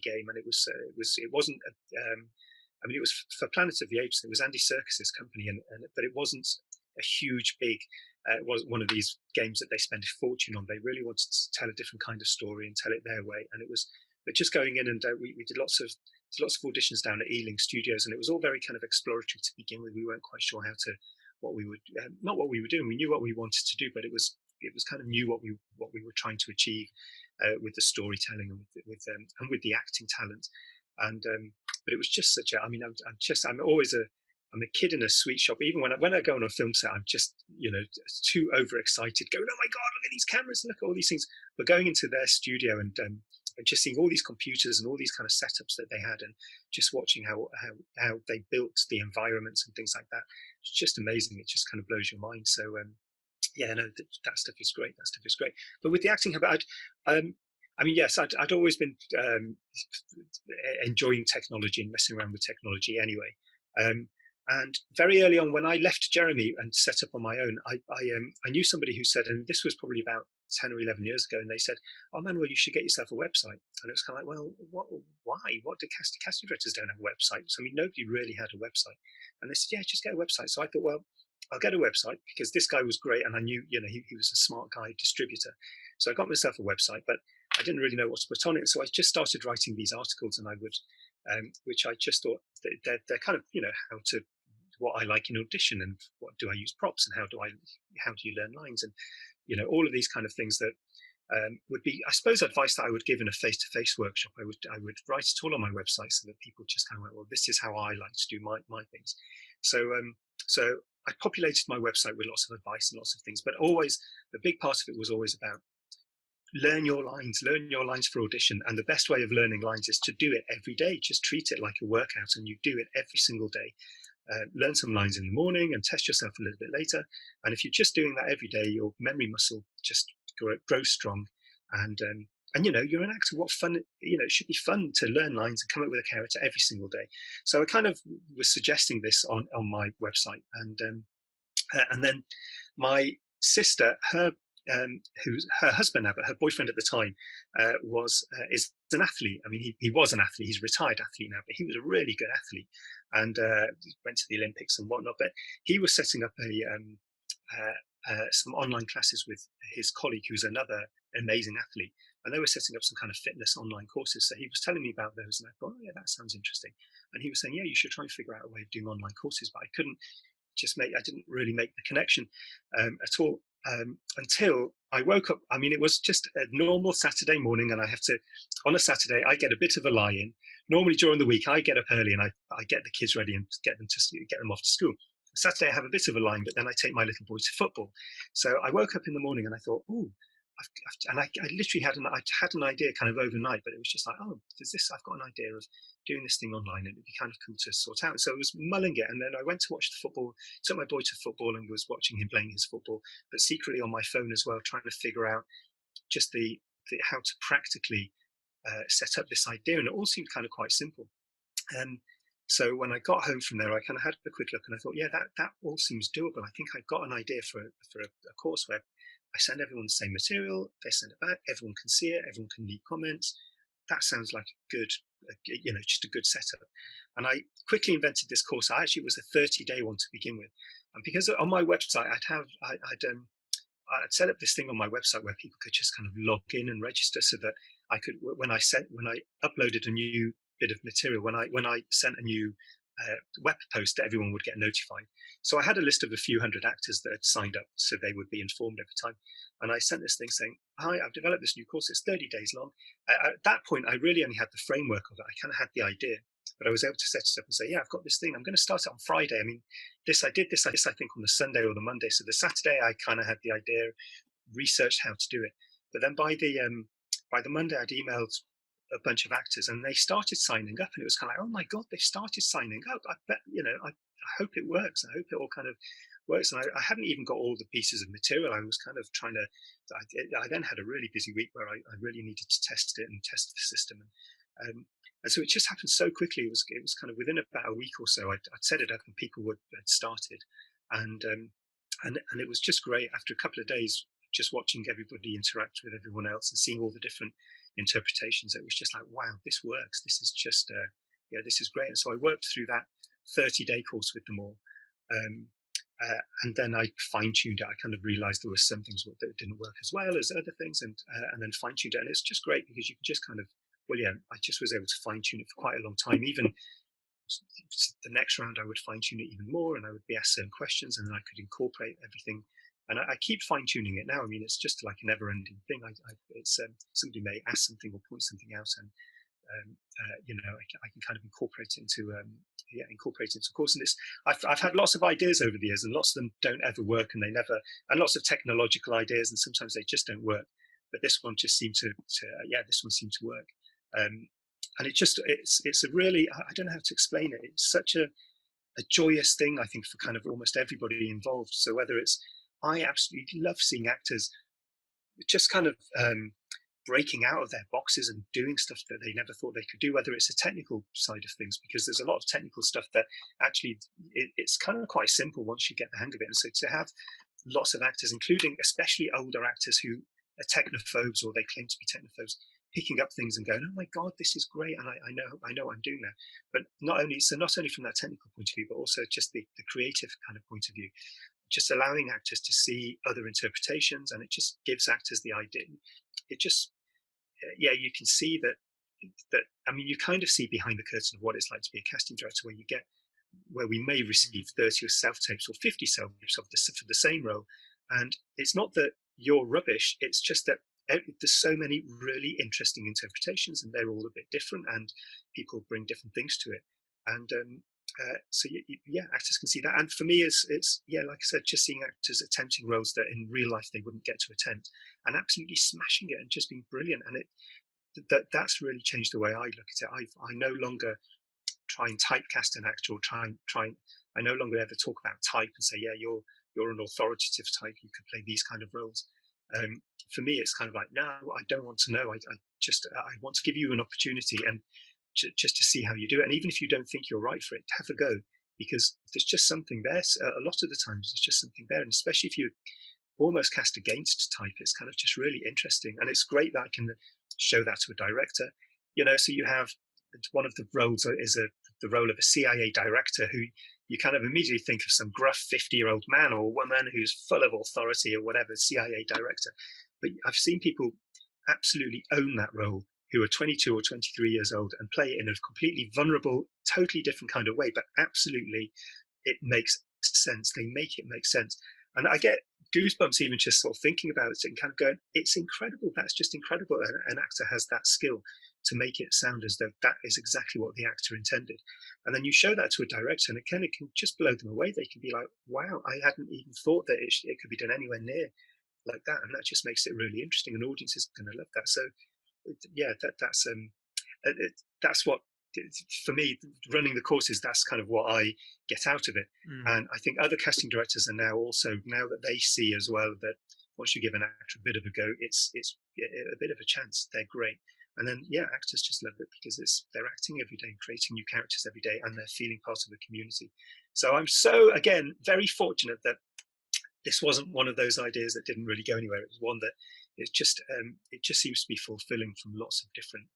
[SPEAKER 1] game, and it wasn't. It was for Planet of the Apes. It was Andy Serkis's company, but it wasn't a huge big. It was one of these games that they spent a fortune on. They really wanted to tell a different kind of story and tell it their way, and it was. But just going in, and we did lots of auditions down at Ealing Studios, and it was all very kind of exploratory to begin with. We weren't quite sure what we would, not what we were doing. We knew what we wanted to do, but it was kind of new what we were trying to achieve with the storytelling and with the acting talent. And but it was just such a. I'm a kid in a sweet shop. Even when I go on a film set, I'm just too overexcited, going, oh my god, look at these cameras, look at all these things. But going into their studio and just seeing all these computers and all these kind of setups that they had, and just watching how they built the environments and things like that, it's just amazing. It just kind of blows your mind. So that stuff is great. That stuff is great. But with the acting habit, yes, I'd always been enjoying technology and messing around with technology anyway. And very early on, when I left Jeremy and set up on my own, I knew somebody who said, and this was probably about 10 or 11 years ago, and they said, "Oh, Manuel, you should get yourself a website." And it was kind of like, well, why? What do casting directors don't have websites? I mean, nobody really had a website. And they said, "Yeah, just get a website." So I thought, well, I'll get a website because this guy was great, and I knew, he was a smart guy distributor. So I got myself a website, but I didn't really know what to put on it. So I just started writing these articles, and I would, which I just thought they're kind of, how to what I like in audition, and what do I use props, and how do you learn lines, and all of these kind of things that would be, I suppose, advice that I would give in a face-to-face workshop. I would write it all on my website so that people just kind of went, well, this is how I like to do my things. So I populated my website with lots of advice and lots of things, but always the big part of it was always about learn your lines for audition. And the best way of learning lines is to do it every day. Just treat it like a workout, and you do it every single day. Learn some lines in the morning and test yourself a little bit later. And if you're just doing that every day, your memory muscle just grows strong. And you're an actor. What fun! It should be fun to learn lines and come up with a character every single day. So I kind of was suggesting this on my website, and then my sister, who's her husband now, but her boyfriend at the time, is an athlete. I mean, he was an athlete. He's a retired athlete now, but he was a really good athlete, and went to the Olympics and whatnot. But he was setting up some online classes with his colleague, who's another amazing athlete, and they were setting up some kind of fitness online courses. So he was telling me about those, and I thought, oh, yeah, that sounds interesting. And he was saying, yeah, you should try and figure out a way of doing online courses, but I didn't really make the connection at all. Until I woke up. I mean, it was just a normal Saturday morning, and on a Saturday, I get a bit of a lie in. Normally during the week, I get up early and I get the kids ready and get them off to school. Saturday, I have a bit of a line, but then I take my little boy to football. So I woke up in the morning and I thought, oh, I literally had an idea kind of overnight, but it was just like, oh, I've got an idea of doing this thing online, and it'd be kind of cool to sort out. So I was mulling it, and then I went to watch the football, took my boy to football and was watching him playing his football, but secretly on my phone as well, trying to figure out just the how to practically set up this idea. And it all seemed kind of quite simple. So when I got home from there, I kind of had a quick look, and I thought, yeah, that all seems doable. I think I've got an idea for a course where I send everyone the same material, they send it back, everyone can see it, everyone can leave comments. That sounds like a good, just a good setup. And I quickly invented this course. It was a 30-day one to begin with. And because on my website, I'd set up this thing on my website where people could just kind of log in and register, so that I could, when I uploaded a new bit of material, when I sent a new web post, that everyone would get notified. So I had a list of a few hundred actors that had signed up, so they would be informed every time. And I sent this thing saying, hi, I've developed this new course. It's 30 days long. At that point, I really only had the framework of it. I kind of had the idea, but I was able to set it up and say, yeah, I've got this thing. I'm going to start it on Friday. I mean, I did this, I think, on the Sunday or the Monday. So the Saturday, I kind of had the idea, researched how to do it. But then by the Monday, I'd emailed a bunch of actors, and they started signing up, and it was kind of like, oh my God, they've started signing up. I bet, I hope it works. I hope it all kind of works. And I hadn't even got all the pieces of material. I was kind of trying to, I then had a really busy week where I really needed to test it and test the system. And so it just happened so quickly. It was kind of within about a week or so, I'd set it up and people had started. And it was just great. After a couple of days, just watching everybody interact with everyone else and seeing all the different interpretations, it was just like, wow, this works. This is just, this is great. And so I worked through that 30-day course with them all. And then I fine-tuned it. I kind of realized there were some things that didn't work as well as other things, and then fine-tuned it. And it's just great because you can just kind of, I just was able to fine-tune it for quite a long time. Even the next round, I would fine-tune it even more, and I would be asked certain questions, and then I could incorporate everything. And I keep fine-tuning it now. I mean, it's just like a never-ending thing. Somebody may ask something or point something out, and I can kind of incorporate it into a course. And I've had lots of ideas over the years, and lots of them don't ever work, and lots of technological ideas, and sometimes they just don't work. But this one just seemed to work. And it's a really, I don't know how to explain it. It's such a joyous thing, I think, for kind of almost everybody involved. So I absolutely love seeing actors just kind of breaking out of their boxes and doing stuff that they never thought they could do, whether it's a technical side of things, because there's a lot of technical stuff that actually it's kind of quite simple once you get the hang of it. And so to have lots of actors, including especially older actors who are technophobes or they claim to be technophobes, picking up things and going, oh my God, this is great. And I know what I'm doing now. But not only from that technical point of view, but also just the creative kind of point of view, just allowing actors to see other interpretations. And it just gives actors the idea. It just, you can see that, I mean, you kind of see behind the curtain of what it's like to be a casting director, where we may receive 30 self-tapes or 50 self-tapes for the same role. And it's not that you're rubbish, it's just that there's so many really interesting interpretations and they're all a bit different and people bring different things to it. And so actors can see that. And for me, it's like I said, just seeing actors attempting roles that in real life they wouldn't get to attempt and absolutely smashing it and just being brilliant. And that's really changed the way I look at it. I no longer try and typecast an actor or I no longer ever talk about type and say, yeah, you're an authoritative type, you could play these kind of roles. For me, it's kind of like, no, I don't want to know. I want to give you an opportunity and just to see how you do it. And even if you don't think you're right for it, have a go, because there's just something there. A lot of the times there's just something there. And especially if you almost cast against type, it's kind of just really interesting. And it's great that I can show that to a director, so you have one of the roles is the role of a CIA director who you kind of immediately think of some gruff 50-year-old man or woman who's full of authority or whatever, CIA director. But I've seen people absolutely own that role who are 22 or 23 years old and play it in a completely vulnerable, totally different kind of way, but absolutely it makes sense. They make it make sense. And I get goosebumps even just sort of thinking about it and kind of going, it's incredible. That's just incredible. An actor has that skill to make it sound as though that is exactly what the actor intended. And then you show that to a director and it can just blow them away. They can be like, wow, I hadn't even thought that it could be done anywhere near like that. And that just makes it really interesting. And audiences are going to love that. So that's what, for me, running the courses, that's kind of what I get out of it. And I think other casting directors are now that they see as well that once you give an actor a bit of a go, it's a bit of a chance. They're great. And then, actors just love it because they're acting every day and creating new characters every day and they're feeling part of the community. So I'm again, very fortunate that this wasn't one of those ideas that didn't really go anywhere. It was one that it just seems to be fulfilling from lots of different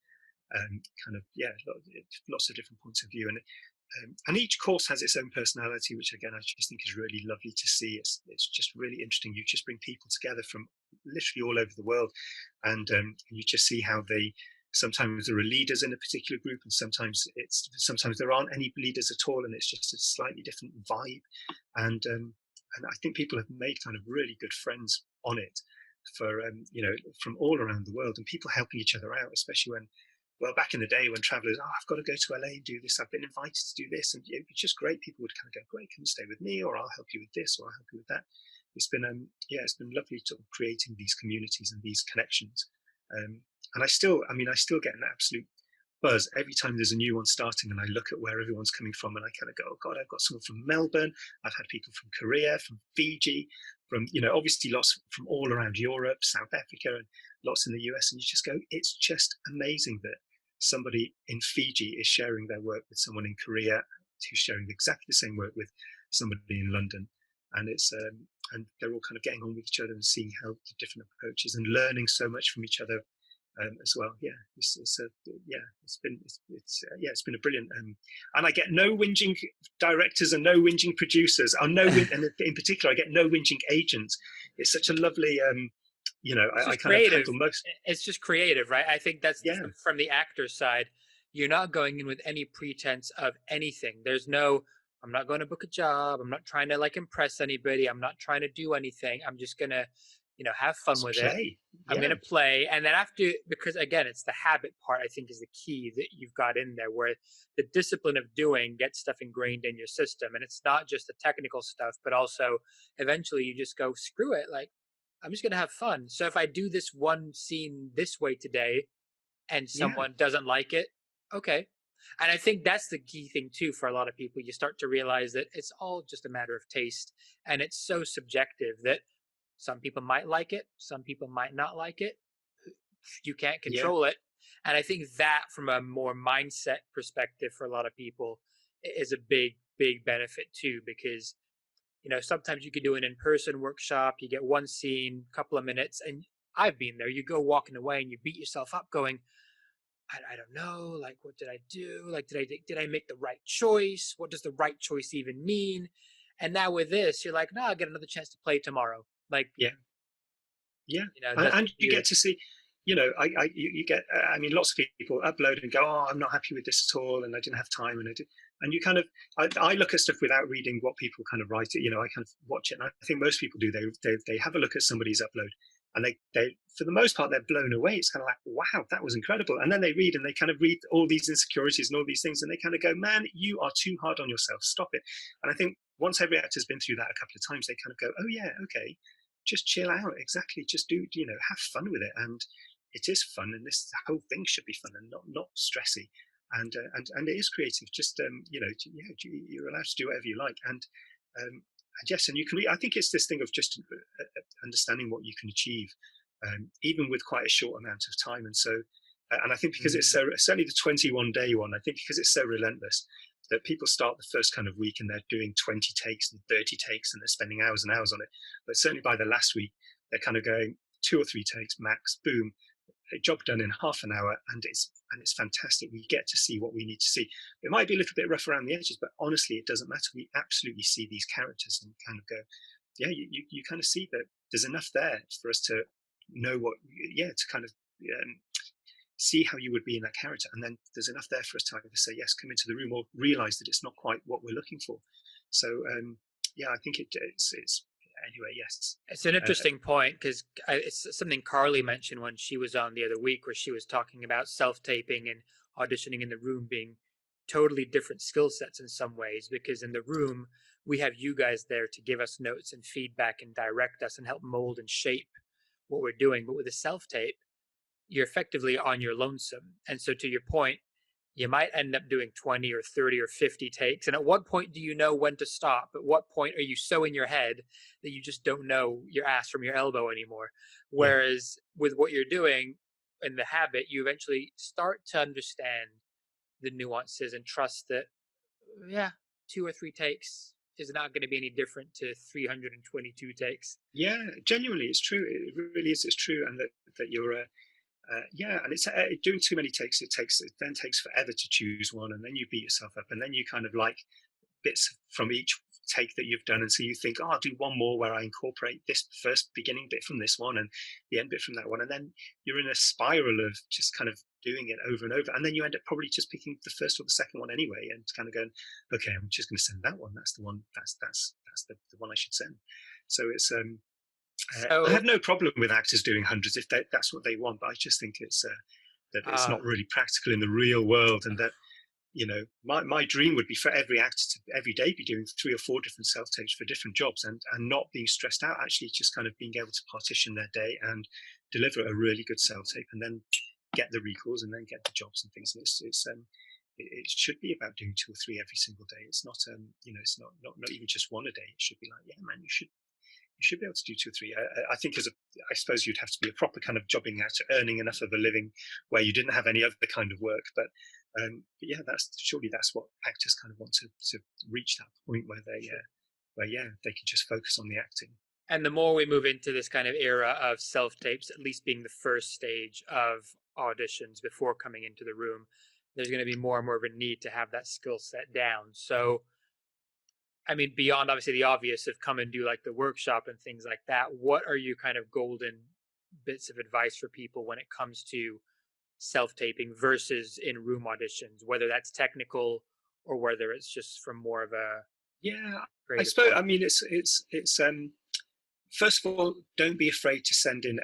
[SPEAKER 1] lots of different points of view. And each course has its own personality, which again, I just think is really lovely to see. It's just really interesting. You just bring people together from literally all over the world. And you just see how sometimes there are leaders in a particular group and sometimes there aren't any leaders at all. And it's just a slightly different vibe. And I think people have made kind of really good friends on it from all around the world and people helping each other out, especially back in the day when travelers, I've got to go to LA and do this. I've been invited to do this. And it's just great. People would kind of go, great, come stay with me, or I'll help you with this, or I'll help you with that. It's been, it's been lovely sort of creating these communities and these connections. And I still get an absolute buzz every time there's a new one starting and I look at where everyone's coming from and I kind of go, oh God, I've got someone from Melbourne. I've had people from Korea, from Fiji, from, obviously lots from all around Europe, South Africa, and lots in the US. And you just go, it's just amazing that somebody in Fiji is sharing their work with someone in Korea who's sharing exactly the same work with somebody in London. And it's and they're all kind of getting on with each other and seeing how the different approaches and learning so much from each other as well. It's been a brilliant and I get no whinging directors and no whinging producers, and in particular I get no whinging agents. It's such a lovely I kind of handle most.
[SPEAKER 2] It's just creative, right? I think that's from the actor's side. You're not going in with any pretense of anything. There's no, I'm not going to book a job. I'm not trying to impress anybody. I'm not trying to do anything. I'm just going to, have fun with it. I'm going to play. And then because again, it's the habit part, I think is the key that you've got in there, where the discipline of doing gets stuff ingrained in your system. And it's not just the technical stuff, but also eventually you just go, screw it. I'm just going to have fun. So if I do this one scene this way today and someone doesn't like it, okay. And I think that's the key thing too for a lot of people. You start to realize that it's all just a matter of taste, and it's so subjective that some people might like it, some people might not like it. You can't
[SPEAKER 1] Yeah.
[SPEAKER 2] control it. And I think that, from a more mindset perspective, for a lot of people, is a big benefit too, because sometimes you could do an in-person workshop, you get one scene, couple of minutes, and I've been there. You go walking away and you beat yourself up, going, I don't know, like, what did I do? Like, did I make the right choice? What does the right choice even mean? And now with this, you're like, no, I'll get another chance to play tomorrow. Like,
[SPEAKER 1] Yeah. Yeah,
[SPEAKER 2] that's
[SPEAKER 1] and
[SPEAKER 2] the
[SPEAKER 1] you
[SPEAKER 2] beauty.
[SPEAKER 1] get to see, you get. I mean, lots of people upload and go, "Oh, I'm not happy with this at all, and I didn't have time." And you kind of, I look at stuff without reading what people kind of write it. I kind of watch it, and I think most people do. They have a look at somebody's upload, and they for the most part they're blown away. It's kind of like, wow, that was incredible. And then they read, and they kind of read all these insecurities and all these things, and they kind of go, man, you are too hard on yourself. Stop it. And I think once every actor's been through that a couple of times, they kind of go, oh yeah, okay, just chill out. Exactly. Just do, have fun with it. And it is fun. And this whole thing should be fun and not stressy. And it is creative. Just, yeah, you're allowed to do whatever you like. And yes, and you can, I think it's this thing of just understanding what you can achieve, even with quite a short amount of time. And so, and I think because it's
[SPEAKER 2] Mm.
[SPEAKER 1] so, certainly the 21-day one, I think because it's so relentless, that people start the first kind of week and they're doing 20 takes and 30 takes and they're spending hours and hours on it. But certainly by the last week, they're kind of going 2 or 3 takes max, boom, a job done in half an hour, and it's fantastic. We get to see what we need to see. It might be a little bit rough around the edges, but honestly, it doesn't matter. We absolutely see these characters and kind of go, yeah, you kind of see that there's enough there for us to know what, yeah, to kind of see how you would be in that character, and then there's enough there for us to either say yes, come into the room, or realize that it's not quite what we're looking for. So yeah, I think it's anyway. Yes,
[SPEAKER 2] It's an interesting point, because it's something Carly mentioned when she was on the other week, where she was talking about self-taping and auditioning in the room being totally different skill sets in some ways, because in the room we have you guys there to give us notes and feedback and direct us and help mold and shape what we're doing. But with a self-tape, you're effectively on your lonesome. And so, to your point, you might end up doing 20 or 30 or 50 takes. And at what point do you know when to stop? At what point are you so in your head that you just don't know your ass from your elbow anymore?
[SPEAKER 1] yeah,
[SPEAKER 2] Whereas with what you're doing in the habit, you eventually start to understand the nuances and trust that, yeah, 2 or 3 takes is not going to be any different to 322 takes.
[SPEAKER 1] yeah. Genuinely, it's true. It really is. It's true, and that you're. Yeah, and it's doing too many takes. It then takes forever to choose one, and then you beat yourself up, and then you kind of like bits from each take that you've done, and so you think, oh, I'll do one more where I incorporate this first beginning bit from this one and the end bit from that one, and then you're in a spiral of just kind of doing it over and over, and then you end up probably just picking the first or the second one anyway, and kind of going, okay, I'm just going to send that one. That's the one. That's the one I should send. So it's I
[SPEAKER 2] So,
[SPEAKER 1] have no problem with actors doing hundreds if that's what they want, but I just think it's that it's
[SPEAKER 2] uh,
[SPEAKER 1] not really practical in the real world, and that my dream would be for every actor to every day be doing 3 or 4 different self tapes for different jobs, and not being stressed out. Actually, just kind of being able to partition their day and deliver a really good self tape, and then get the recalls and then get the jobs and things. And it should be about doing 2 or 3 every single day. It's not it's not even just one a day. It should be like, yeah, man, you should be able to do 2 or 3. I think I suppose you'd have to be a proper kind of jobbing actor, earning enough of a living where you didn't have any other kind of work. But yeah, that's what actors kind of want to reach, that point where
[SPEAKER 2] sure.
[SPEAKER 1] they can just focus on the acting.
[SPEAKER 2] And the more we move into this kind of era of self tapes, at least being the first stage of auditions before coming into the room, there's going to be more and more of a need to have that skill set down. So, I mean, beyond obviously the obvious of come and do like the workshop and things like that, what are you kind of golden bits of advice for people when it comes to self taping versus in room auditions, whether that's technical or whether it's just from more of a
[SPEAKER 1] Yeah, I
[SPEAKER 2] creative
[SPEAKER 1] suppose.
[SPEAKER 2] point?
[SPEAKER 1] I mean, it's first of all, don't be afraid to send in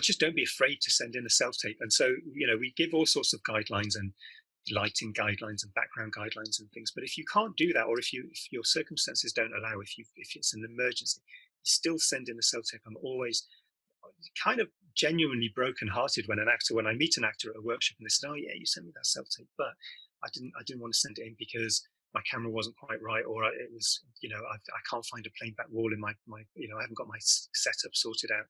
[SPEAKER 1] just don't be afraid to send in a self tape. And so, we give all sorts of guidelines and lighting guidelines and background guidelines and things. But if you can't do that, or if your circumstances don't allow, if it's an emergency, still send in a self tape. I'm always kind of genuinely broken-hearted when I meet an actor at a workshop and they said, "Oh yeah, you sent me that self tape, but I didn't want to send it in because my camera wasn't quite right, or it was, I can't find a plain back wall in my I haven't got my setup sorted out."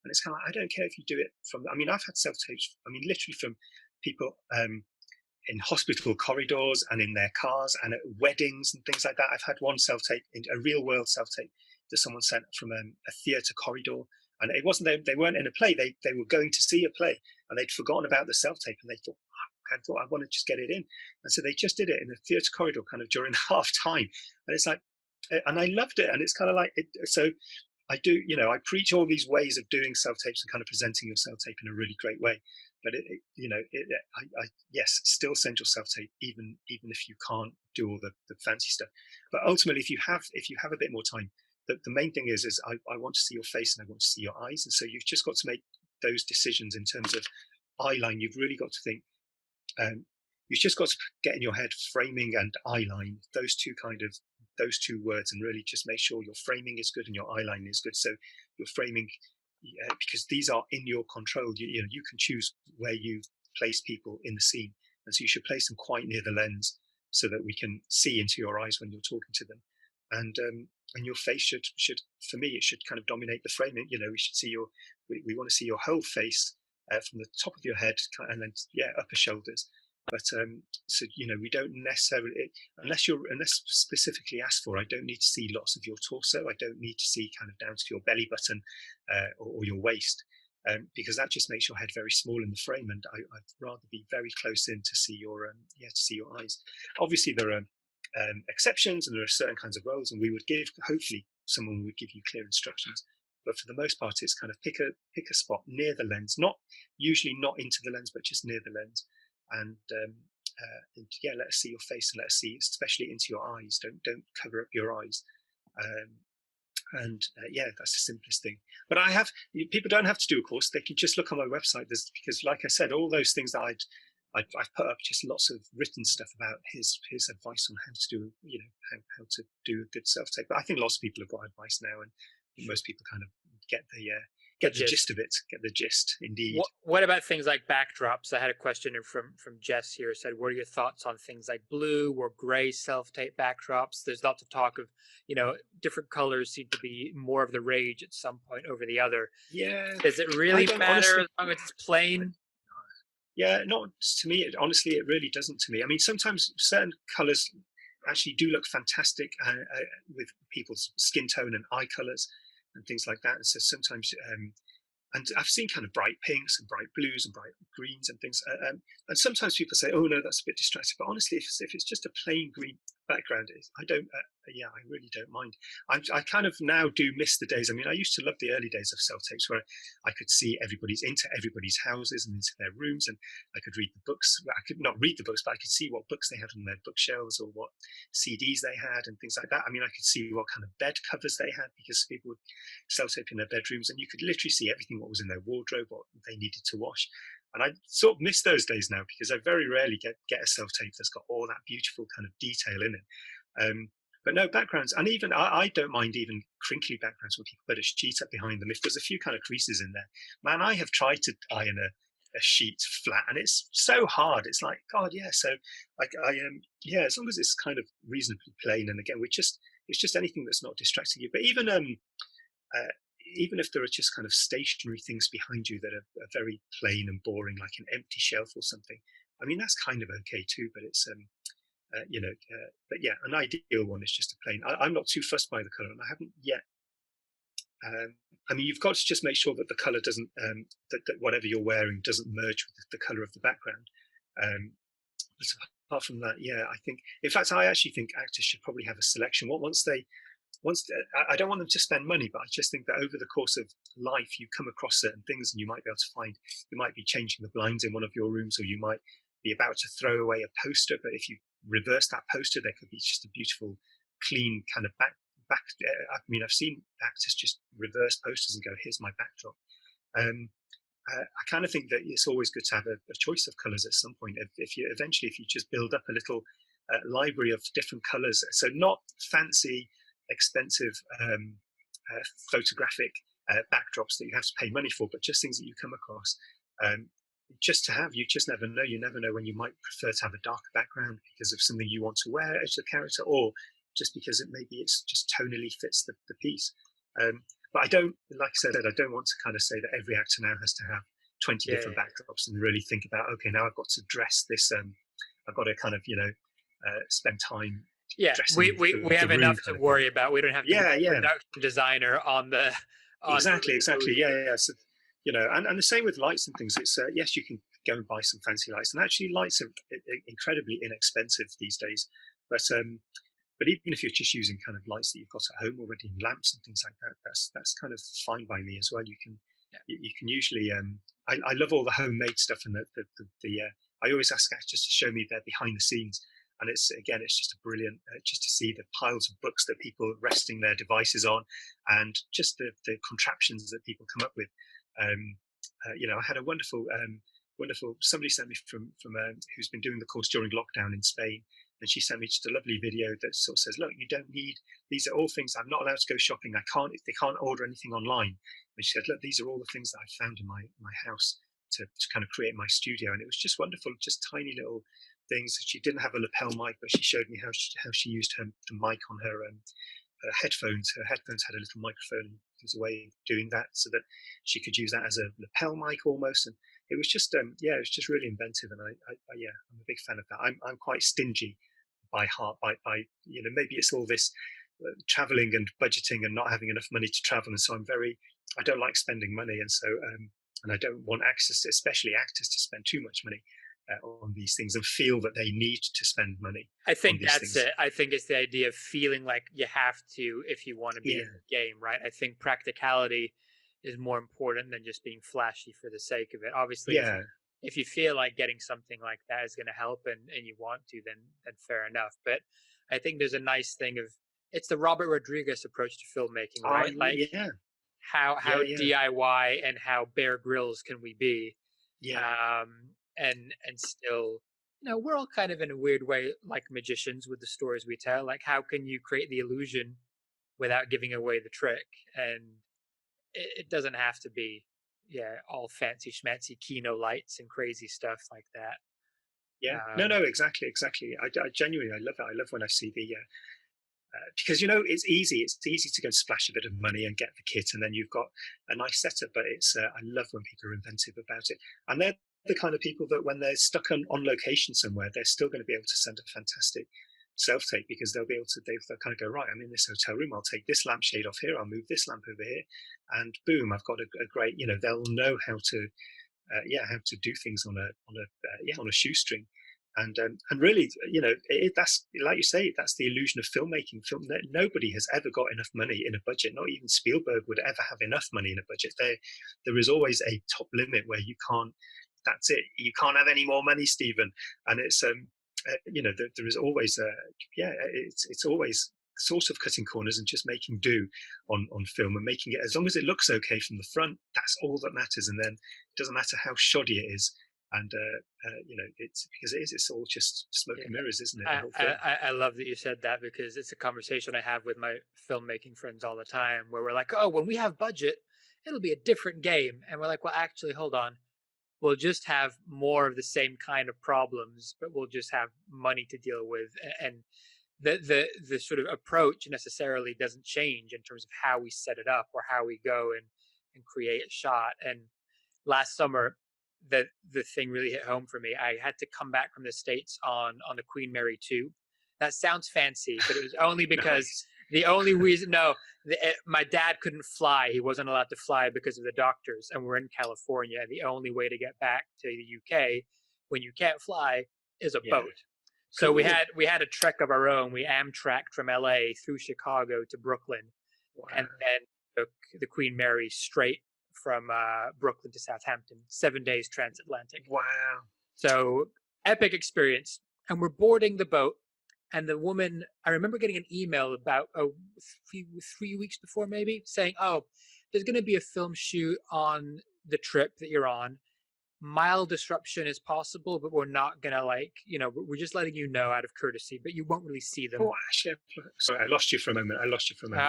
[SPEAKER 1] And it's kind of like, I don't care if you do it from, I mean, I've had self-tapes, I mean, literally from people in hospital corridors and in their cars and at weddings and things like that. I've had one self-tape, a real world self-tape that someone sent from a theatre corridor. And it wasn't, they weren't in a play, they were going to see a play, and they'd forgotten about the self-tape, and they thought, I want to just get it in. And so they just did it in a theatre corridor kind of during half time. And it's like, and I loved it. And it's kind of like, so I do, you know, I preach all these ways of doing self-tapes and kind of presenting your self-tape in a really great way. But you know, yes, still send your self-tape, even if you can't do all the fancy stuff. But ultimately, if you have a bit more time, the main thing is I want to see your face and I want to see your eyes. And so you've just got to make those decisions in terms of eyeline. You've really got to think. You've just got to get in your head framing and eyeline, those two words, and really just make sure your framing is good and your eyeline is good. So your framing, because these are in your control, you know, you can choose where you place people in the scene, and so you should place them quite near the lens so that we can see into your eyes when you're talking to them. And your face should, for me, it should kind of dominate the framing. You know, we should see we want to see your whole face from the top of your head and then upper shoulders. But so you know, we don't necessarily, unless specifically asked for, I don't need to see lots of your torso. I don't need to see kind of down to your belly button or your waist, because that just makes your head very small in the frame. And I'd rather be very close in to see your to see your eyes. Obviously, there are exceptions, and there are certain kinds of roles, and hopefully someone would give you clear instructions. But for the most part, it's kind of pick a spot near the lens, usually not into the lens, but just near the lens. And let us see your face, and let us see especially into your eyes. Don't cover up your eyes. That's the simplest thing. But people don't have to do a course. They can just look on my website. Because like I said, all those things that I've put up, just lots of written stuff about his advice on how to do, you know, how to do a good self-tape. But I think lots of people have got advice now, and most people kind of get the gist of it, get the gist, indeed.
[SPEAKER 2] What about things like backdrops? I had a question from Jess here, said, what are your thoughts on things like blue or gray self-tape backdrops? There's lots of talk of, you know, different colors seem to be more of the rage at some point over the other.
[SPEAKER 1] Yeah.
[SPEAKER 2] Does it really matter as long as it's plain?
[SPEAKER 1] Yeah, not to me. Honestly, it really doesn't to me. I mean, sometimes certain colors actually do look fantastic with people's skin tone and eye colors and things like that. And so sometimes, and I've seen kind of bright pinks and bright blues and bright greens and things. And sometimes people say, "Oh no, that's a bit distracting." But honestly, if it's just a plain green background, I really don't mind. I kind of now do miss the days. I mean, I used to love the early days of self-tapes where I could see into everybody's houses and into their rooms, and I could read the books. I could not read the books, but I could see what books they had on their bookshelves or what CDs they had and things like that. I mean, I could see what kind of bed covers they had, because people would self-tape in their bedrooms, and you could literally see everything, what was in their wardrobe, what they needed to wash. And I sort of miss those days now, because I very rarely get a self-tape that's got all that beautiful kind of detail in it. But no, backgrounds, and even I don't mind even crinkly backgrounds when people put a sheet up behind them. If there's a few kind of creases in there, man, I have tried to iron a sheet flat, and it's so hard. It's like, God, yeah. So like as long as it's kind of reasonably plain, and again, it's just anything that's not distracting you. But even if there are just kind of stationary things behind you that are very plain and boring, like an empty shelf or something, I mean, that's kind of okay too. But it's but yeah, an ideal one is just a plain. I'm not too fussed by the color, and I haven't yet. I mean, you've got to just make sure that the color doesn't, that whatever you're wearing doesn't merge with the color of the background. But apart from that, yeah, I think, in fact, I actually think actors should probably have a selection. I don't want them to spend money, but I just think that over the course of life, you come across certain things, and you might be able to find, you might be changing the blinds in one of your rooms, or you might be about to throw away a poster, but if you reverse that poster, there could be just a beautiful, clean kind of back. I mean, I've seen actors just reverse posters and go, "Here's my backdrop." I kind of think that it's always good to have a choice of colours at some point. If you just build up a little library of different colours, so not fancy, expensive photographic backdrops that you have to pay money for, but just things that you come across. Just to have, you just never know. You never know when you might prefer to have a darker background because of something you want to wear as a character, or just because it's just tonally fits the piece. But but I don't, like I said, I don't want to kind of say that every actor now has to have 20
[SPEAKER 2] Yeah,
[SPEAKER 1] different backdrops and really think about, okay, now I've got to dress this. I've got to kind of, spend time
[SPEAKER 2] yeah.
[SPEAKER 1] dressing
[SPEAKER 2] We
[SPEAKER 1] the
[SPEAKER 2] have
[SPEAKER 1] room
[SPEAKER 2] enough to
[SPEAKER 1] kind of thing.
[SPEAKER 2] worry about. We don't have to be
[SPEAKER 1] Yeah,
[SPEAKER 2] the
[SPEAKER 1] yeah,
[SPEAKER 2] production designer on the
[SPEAKER 1] exactly.
[SPEAKER 2] movie.
[SPEAKER 1] Yeah, yeah, yeah. So, and the same with lights and things. It's yes, you can go and buy some fancy lights, and actually lights are incredibly inexpensive these days. But even if you're just using kind of lights that you've got at home already, and lamps and things like that, that's kind of fine by me as well.
[SPEAKER 2] Yeah.
[SPEAKER 1] You can usually I love all the homemade stuff, and the I always ask actors to show me their behind the scenes, and it's just a brilliant just to see the piles of books that people are resting their devices on, and just the contraptions that people come up with. I had a wonderful somebody sent me from who's been doing the course during lockdown in Spain, and she sent me just a lovely video that sort of says, look, you don't need, these are all things, I'm not allowed to go shopping, they can't order anything online. And she said, look, these are all the things that I found in my house to kind of create my studio. And it was just wonderful, just tiny little things. She didn't have a lapel mic, but she showed me how she used the mic on her headphones. Her headphones had a little microphone. There was a way of doing that so that she could use that as a lapel mic almost. And it was just, it was just really inventive. And I'm a big fan of that. I'm quite stingy by heart. By maybe it's all this traveling and budgeting and not having enough money to travel. And so I don't like spending money. And so, and I don't want actors, especially actors, to spend too much money on these things and feel that they need to spend money.
[SPEAKER 2] I think that's
[SPEAKER 1] things.
[SPEAKER 2] it. I think it's the idea of feeling like you have to if you want to be in the game, right? I think practicality is more important than just being flashy for the sake of it. Obviously, if you feel like getting something like that is going to help and you want to, then fair enough. But I think there's a nice thing of it's the Robert Rodriguez approach to filmmaking, right? How DIY and how Bear Grylls can we be? And still, we're all kind of in a weird way like magicians with the stories we tell. Like, how can you create the illusion without giving away the trick? And it doesn't have to be, all fancy schmancy Kino lights and crazy stuff like that.
[SPEAKER 1] Yeah, no, exactly. I genuinely, I love it. I love when I see because it's easy to go and splash a bit of money and get the kit, and then you've got a nice setup. But it's I love when people are inventive about it, and they're the kind of people that when they're stuck on location somewhere, they're still going to be able to send a fantastic self-tape, because they'll kind of go, right, I'm in this hotel room, I'll take this lampshade off here, I'll move this lamp over here, and boom, I've got a great, they'll know how to do things on a shoestring. And really, that's, like you say, that's the illusion of filmmaking. Nobody has ever got enough money in a budget. Not even Spielberg would ever have enough money in a budget. There is always a top limit where you can't. That's it. You can't have any more money, Stephen. And it's there is always it's always sort of cutting corners and just making do on film, and making it, as long as it looks okay from the front, that's all that matters. And then it doesn't matter how shoddy it is. And it's because it's all just smoke and mirrors, isn't it?
[SPEAKER 2] I love that you said that, because it's a conversation I have with my filmmaking friends all the time, where we're like, oh, when we have budget, it'll be a different game. And we're like, well, actually, hold on. We'll just have more of the same kind of problems, but we'll just have money to deal with. And the sort of approach necessarily doesn't change in terms of how we set it up or how we go and create a shot. And last summer, the thing really hit home for me. I had to come back from the States on the Queen Mary 2. That sounds fancy, but it was only because the only reason, my dad couldn't fly. He wasn't allowed to fly because of the doctors, and we're in California. And the only way to get back to the UK when you can't fly is a boat. So we had a trek of our own. We Amtrak'd from LA through Chicago to Brooklyn, and then took the Queen Mary straight from Brooklyn to Southampton, 7 days transatlantic.
[SPEAKER 1] Wow.
[SPEAKER 2] So epic experience. And we're boarding the boat. And the woman, I remember getting an email about 3 weeks before maybe, saying, oh, there's going to be a film shoot on the trip that you're on. Mild disruption is possible, but we're not going to we're just letting you know out of courtesy, but you won't really see them.
[SPEAKER 1] Oh, actually, sorry, I lost you for a moment.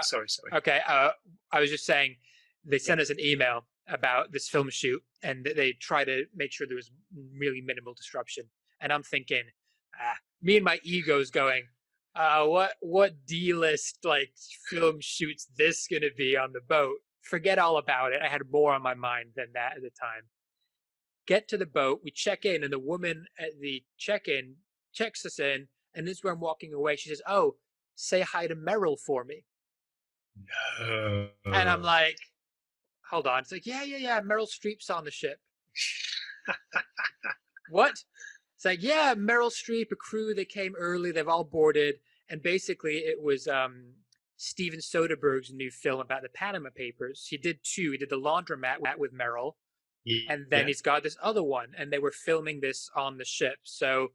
[SPEAKER 1] Sorry.
[SPEAKER 2] Okay. I was just saying, they sent us an email about this film shoot, and they try to make sure there was really minimal disruption. And I'm thinking, me and my ego's going, what D-list film shoot's this going to be on the boat forget all about it. I had more on my mind than that at the time. Get to the boat, we check in, and the woman at the check-in checks us in, and this is where I'm walking away. She says, "Oh, say hi to Meryl for me." And I'm
[SPEAKER 1] No.
[SPEAKER 2] like, hold on. It's like, yeah. Meryl Streep's on the ship. What? It's like, yeah, Meryl Streep, a crew that came early, they've all boarded. And basically it was Steven Soderbergh's new film about the Panama Papers. He did two. He did The Laundromat with Meryl, and then
[SPEAKER 1] Yeah.
[SPEAKER 2] he's got this other one, and they were filming this on the ship. So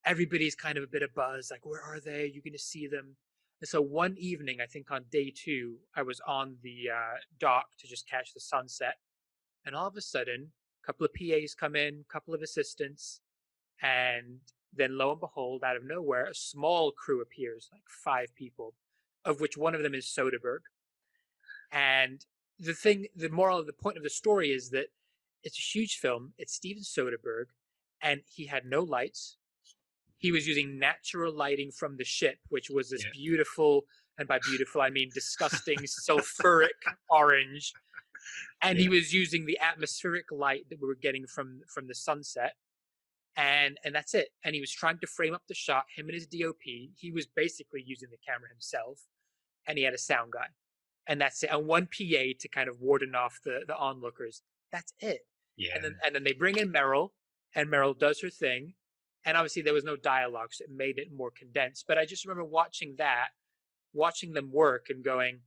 [SPEAKER 2] everybody's kind of a bit of buzz, like, where are they? Are you going to see them? And so one evening, I think on day 2, I was on the dock to just catch the sunset. And all of a sudden, a couple of PAs come in, a couple of assistants, and then lo and behold, out of nowhere, a small crew appears, like 5 people, of which one of them is Soderbergh. And the moral of the point of the story is that it's a huge film. It's Steven Soderbergh, and he had no lights. He was using natural lighting from the ship, which was this beautiful, and by beautiful, I mean disgusting sulfuric orange. And he was using the atmospheric light that we were getting from the sunset. And that's it. And he was trying to frame up the shot, him and his DOP. He was basically using the camera himself. And he had a sound guy. And that's it. And one PA to kind of warden off the onlookers. That's it.
[SPEAKER 1] Yeah.
[SPEAKER 2] And then they bring in Meryl, and Meryl does her thing. And obviously there was no dialogue, so it made it more condensed. But I just remember watching them work and going,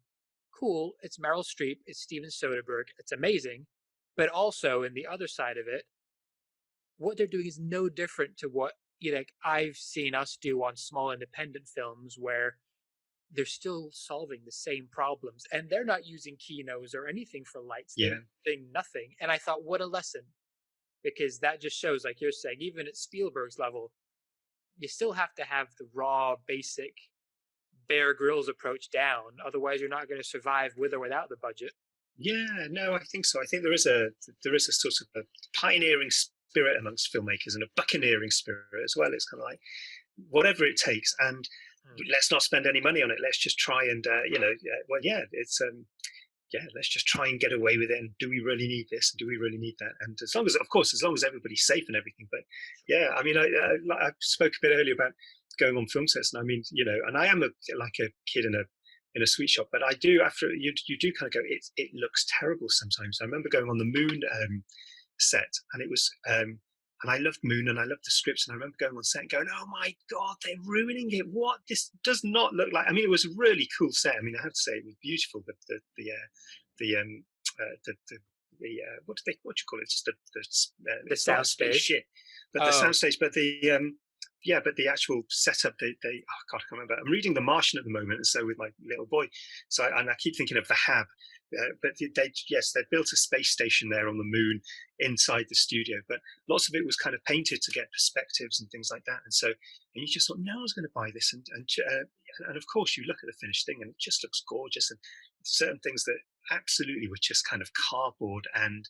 [SPEAKER 2] cool, it's Meryl Streep, it's Steven Soderbergh, it's amazing. But also, in the other side of it, what they're doing is no different to what I've seen us do on small independent films, where they're still solving the same problems, and they're not using Kinos or anything for lights. They're doing nothing. And I thought, what a lesson. Because that just shows, like you're saying, even at Spielberg's level, you still have to have the raw, basic Bear Grylls approach down. Otherwise, you're not going to survive with or without the budget.
[SPEAKER 1] Yeah, no, I think so. I think there is a sort of a pioneering spirit amongst filmmakers and a buccaneering spirit as well. It's kind of like whatever it takes, and let's not spend any money on it. Let's just try and let's just try and get away with it. And do we really need this? Do we really need that? And as long as everybody's safe and everything. But yeah, I mean, I spoke a bit earlier about going on film sets, and I mean, and I am like a kid in a sweet shop, but I do, after you do kind of go, it looks terrible sometimes. I remember going on the Moon set, and it was and I loved Moon and I loved the scripts, and I remember going on set and going, oh my god, they're ruining it. What, this does not look like. I mean, it was a really cool set. I mean, I have to say it was beautiful, but what do you call it? Just
[SPEAKER 2] the soundstage
[SPEAKER 1] shit, but the soundstage, but the actual setup, oh god, I can't remember. I'm reading The Martian at the moment, and so with my little boy, and I keep thinking of The Hab. But they built a space station there on the Moon inside the studio, but lots of it was kind of painted to get perspectives and things like that. And you just thought, no one's going to buy this. And of course, you look at the finished thing and it just looks gorgeous. And certain things that absolutely were just kind of cardboard and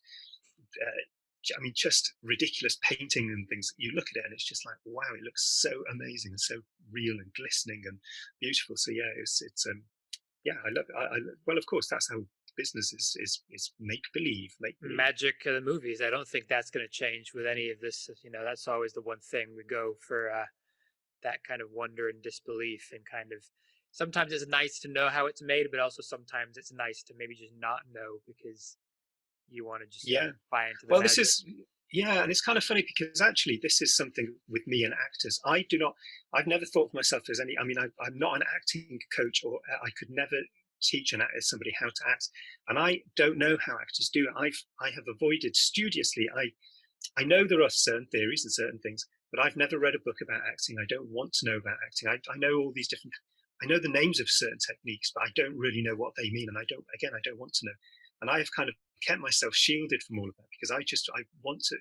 [SPEAKER 1] I mean, just ridiculous painting and things. You look at it and it's just like, wow, it looks so amazing and so real and glistening and beautiful. So yeah, it's I love it. Well, of course, that's how business is make believe.
[SPEAKER 2] Magic of the movies. I don't think that's going to change with any of this. That's always the one thing we go for, that kind of wonder and disbelief, and kind of sometimes it's nice to know how it's made, but also sometimes it's nice to maybe just not know, because you want to just buy into the
[SPEAKER 1] well
[SPEAKER 2] magic.
[SPEAKER 1] And it's kind of funny, because actually this is something with me and actors. I've never thought of myself as any, I mean, I'm not an acting coach, or I could never teach somebody how to act, and I don't know how actors do it. I have avoided studiously. I know there are certain theories and certain things, but I've never read a book about acting. I don't want to know about acting. I know all these different, I know the names of certain techniques, but I don't really know what they mean, and I don't want to know. And I've kind of kept myself shielded from all of that, because I want to.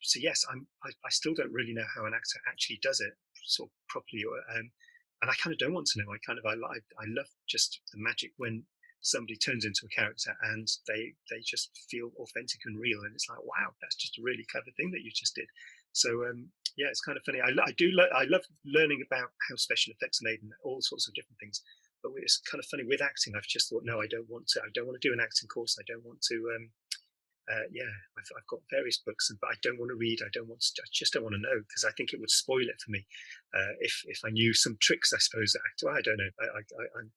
[SPEAKER 1] So yes, I still don't really know how an actor actually does it sort of properly, and I kind of don't want to know. I love just the magic when somebody turns into a character and they just feel authentic and real, and it's like, wow, that's just a really clever thing that you just did. So it's kind of funny. I love learning about how special effects are made and all sorts of different things. but it's kind of funny with acting. I've just thought, no, I don't want to do an acting course. I don't want to. I've got various books, but I don't want to read. I just don't want to know, because I think it would spoil it for me. If I knew some tricks, I suppose. I don't know. I'm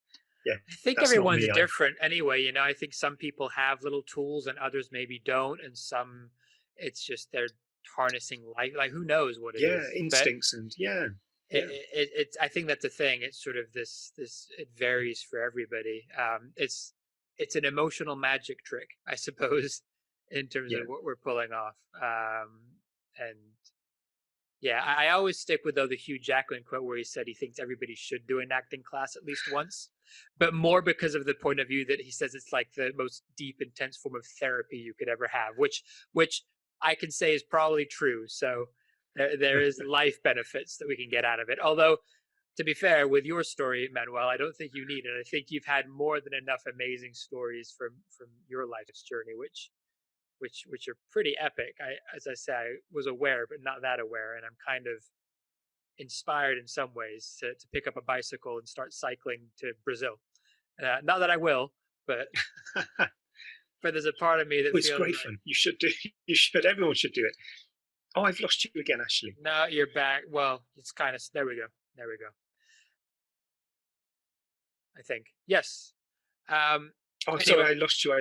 [SPEAKER 1] yeah.
[SPEAKER 2] I think
[SPEAKER 1] That's not
[SPEAKER 2] everyone's
[SPEAKER 1] me.
[SPEAKER 2] different anyway. I think some people have little tools and others maybe don't, and some it's just they're harnessing life. Like who knows what it is?
[SPEAKER 1] Instincts and
[SPEAKER 2] It's I think that's the thing. It's sort of this it varies for everybody. It's an emotional magic trick, I suppose, in terms of what we're pulling off. And yeah, I always stick with, though, the Hugh Jackman quote where he said he thinks everybody should do an acting class at least once, but more because of the point of view that he says it's like the most deep, intense form of therapy you could ever have, which I can say is probably true. So there is life benefits that we can get out of it. Although, to be fair, with your story, Manuel, I don't think you need it. I think you've had more than enough amazing stories from your life's journey, which are pretty epic. As I say, I was aware, but not that aware, and I'm kind of inspired in some ways to pick up a bicycle and start cycling to Brazil. Not that I will, but there's a part of me that
[SPEAKER 1] it's
[SPEAKER 2] feels
[SPEAKER 1] great fun. You should do. You should. Everyone should do it. Oh, I've lost you again, Ashley.
[SPEAKER 2] No, you're back. Well, it's kind of there. We go. I think yes.
[SPEAKER 1] Oh,
[SPEAKER 2] anyway,
[SPEAKER 1] sorry, I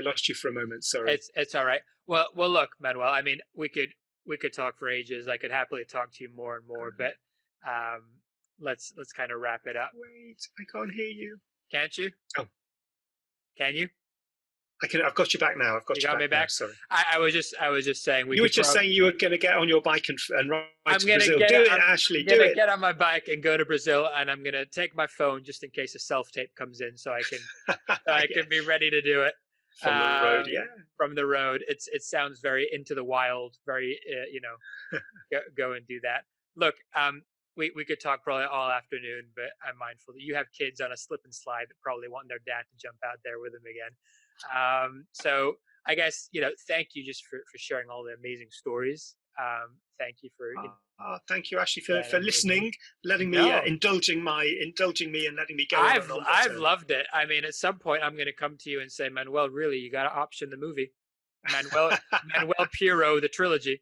[SPEAKER 1] lost you for a moment. Sorry.
[SPEAKER 2] It's all right. Well, look, Manuel. I mean, we could talk for ages. I could happily talk to you more and more, but let's kind of wrap it up.
[SPEAKER 1] Wait, I can't hear you.
[SPEAKER 2] Can't you?
[SPEAKER 1] Oh,
[SPEAKER 2] can you?
[SPEAKER 1] I can. I've got you back now.
[SPEAKER 2] You got me back.
[SPEAKER 1] Now, sorry.
[SPEAKER 2] I was just saying.
[SPEAKER 1] You were just saying you were going to get on your bike and ride to Brazil. Do it, Ashley.
[SPEAKER 2] Do it. I'm going to get on my bike and go to Brazil, and I'm going to take my phone just in case a self-tape comes in, so I can be ready to do it.
[SPEAKER 1] From the road,
[SPEAKER 2] From the road. It sounds very into the wild, very, go and do that. Look, we could talk probably all afternoon, but I'm mindful that you have kids on a slip and slide that probably want their dad to jump out there with them again. So I guess, thank you just for sharing all the amazing stories. Thank you for
[SPEAKER 1] thank you, Ashley, for listening, letting me indulging me and letting me go.
[SPEAKER 2] I've loved it. I mean, at some point I'm going to come to you and say, Manuel, really, you got to option the movie, Manuel Puro, the trilogy.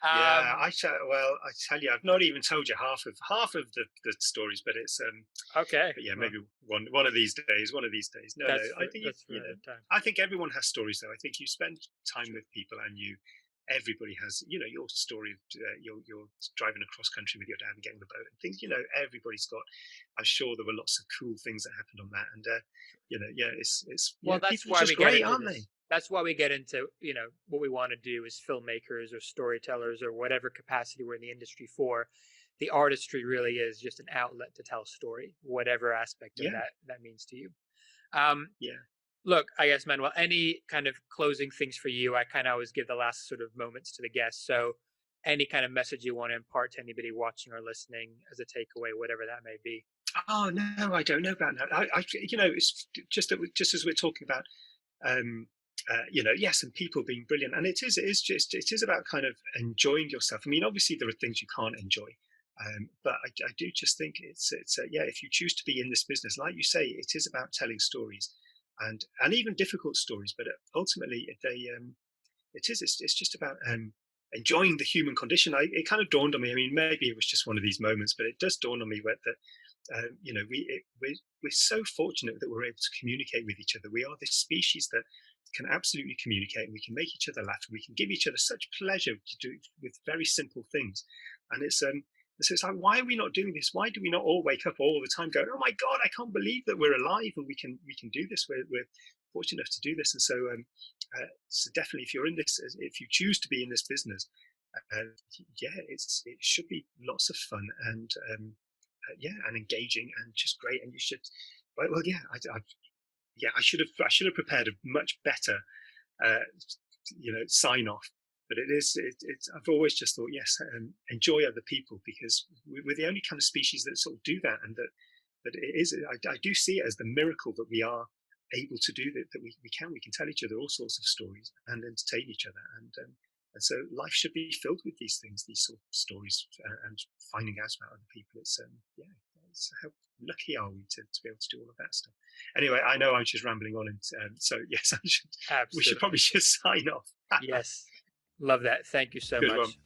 [SPEAKER 1] I tell you, I've not even told you half of the stories, but it's
[SPEAKER 2] okay.
[SPEAKER 1] But maybe one of these days. No, I think I think everyone has stories, though. I think you spend time with people, and everybody has, your story of you're driving across country with your dad and getting the boat and things. Everybody's got. I'm sure there were lots of cool things that happened on that, and it's
[SPEAKER 2] well, that's why we
[SPEAKER 1] great,
[SPEAKER 2] get into
[SPEAKER 1] aren't
[SPEAKER 2] this.
[SPEAKER 1] they?
[SPEAKER 2] That's why we get into, what we want to do as filmmakers or storytellers or whatever capacity we're in the industry for. The artistry really is just an outlet to tell a story, whatever aspect of that means to you. Look, I guess, Manuel, any kind of closing things for you? I kind of always give the last sort of moments to the guests. So any kind of message you want to impart to anybody watching or listening as a takeaway, whatever that may be.
[SPEAKER 1] Oh, no, I don't know about that. It's just as we're talking about, yes, and people being brilliant, and it is about kind of enjoying yourself. I mean, obviously there are things you can't enjoy, but I do just think it's if you choose to be in this business, like you say, it is about telling stories, and even difficult stories. But ultimately, it's just about enjoying the human condition. It kind of dawned on me. I mean, maybe it was just one of these moments, but it does dawn on me that we're so fortunate that we're able to communicate with each other. We are this species that can absolutely communicate, and we can make each other laugh, and we can give each other such pleasure to do with very simple things. And so it's like, why are we not doing this? Why do we not all wake up all the time going, oh my God, I can't believe that we're alive and we can do this. We're fortunate enough to do this. And so definitely, if you're in this, if you choose to be in this business, it should be lots of fun and and engaging and just great. And you should, I should have prepared a much better, sign off. But I've always just thought, yes, enjoy other people, because we're the only kind of species that sort of do that, and that it is. I do see it as the miracle that we are able to do that. That we can tell each other all sorts of stories and entertain each other, and And so life should be filled with these things, these sort of stories, and finding out about other people. It's yeah, it's how lucky are we to be able to do all of that stuff. Anyway, I know I'm just rambling on, and so yes, we should
[SPEAKER 2] Absolutely.
[SPEAKER 1] probably just sign off.
[SPEAKER 2] Yes. Love that. Thank you so
[SPEAKER 1] Good one.
[SPEAKER 2] much.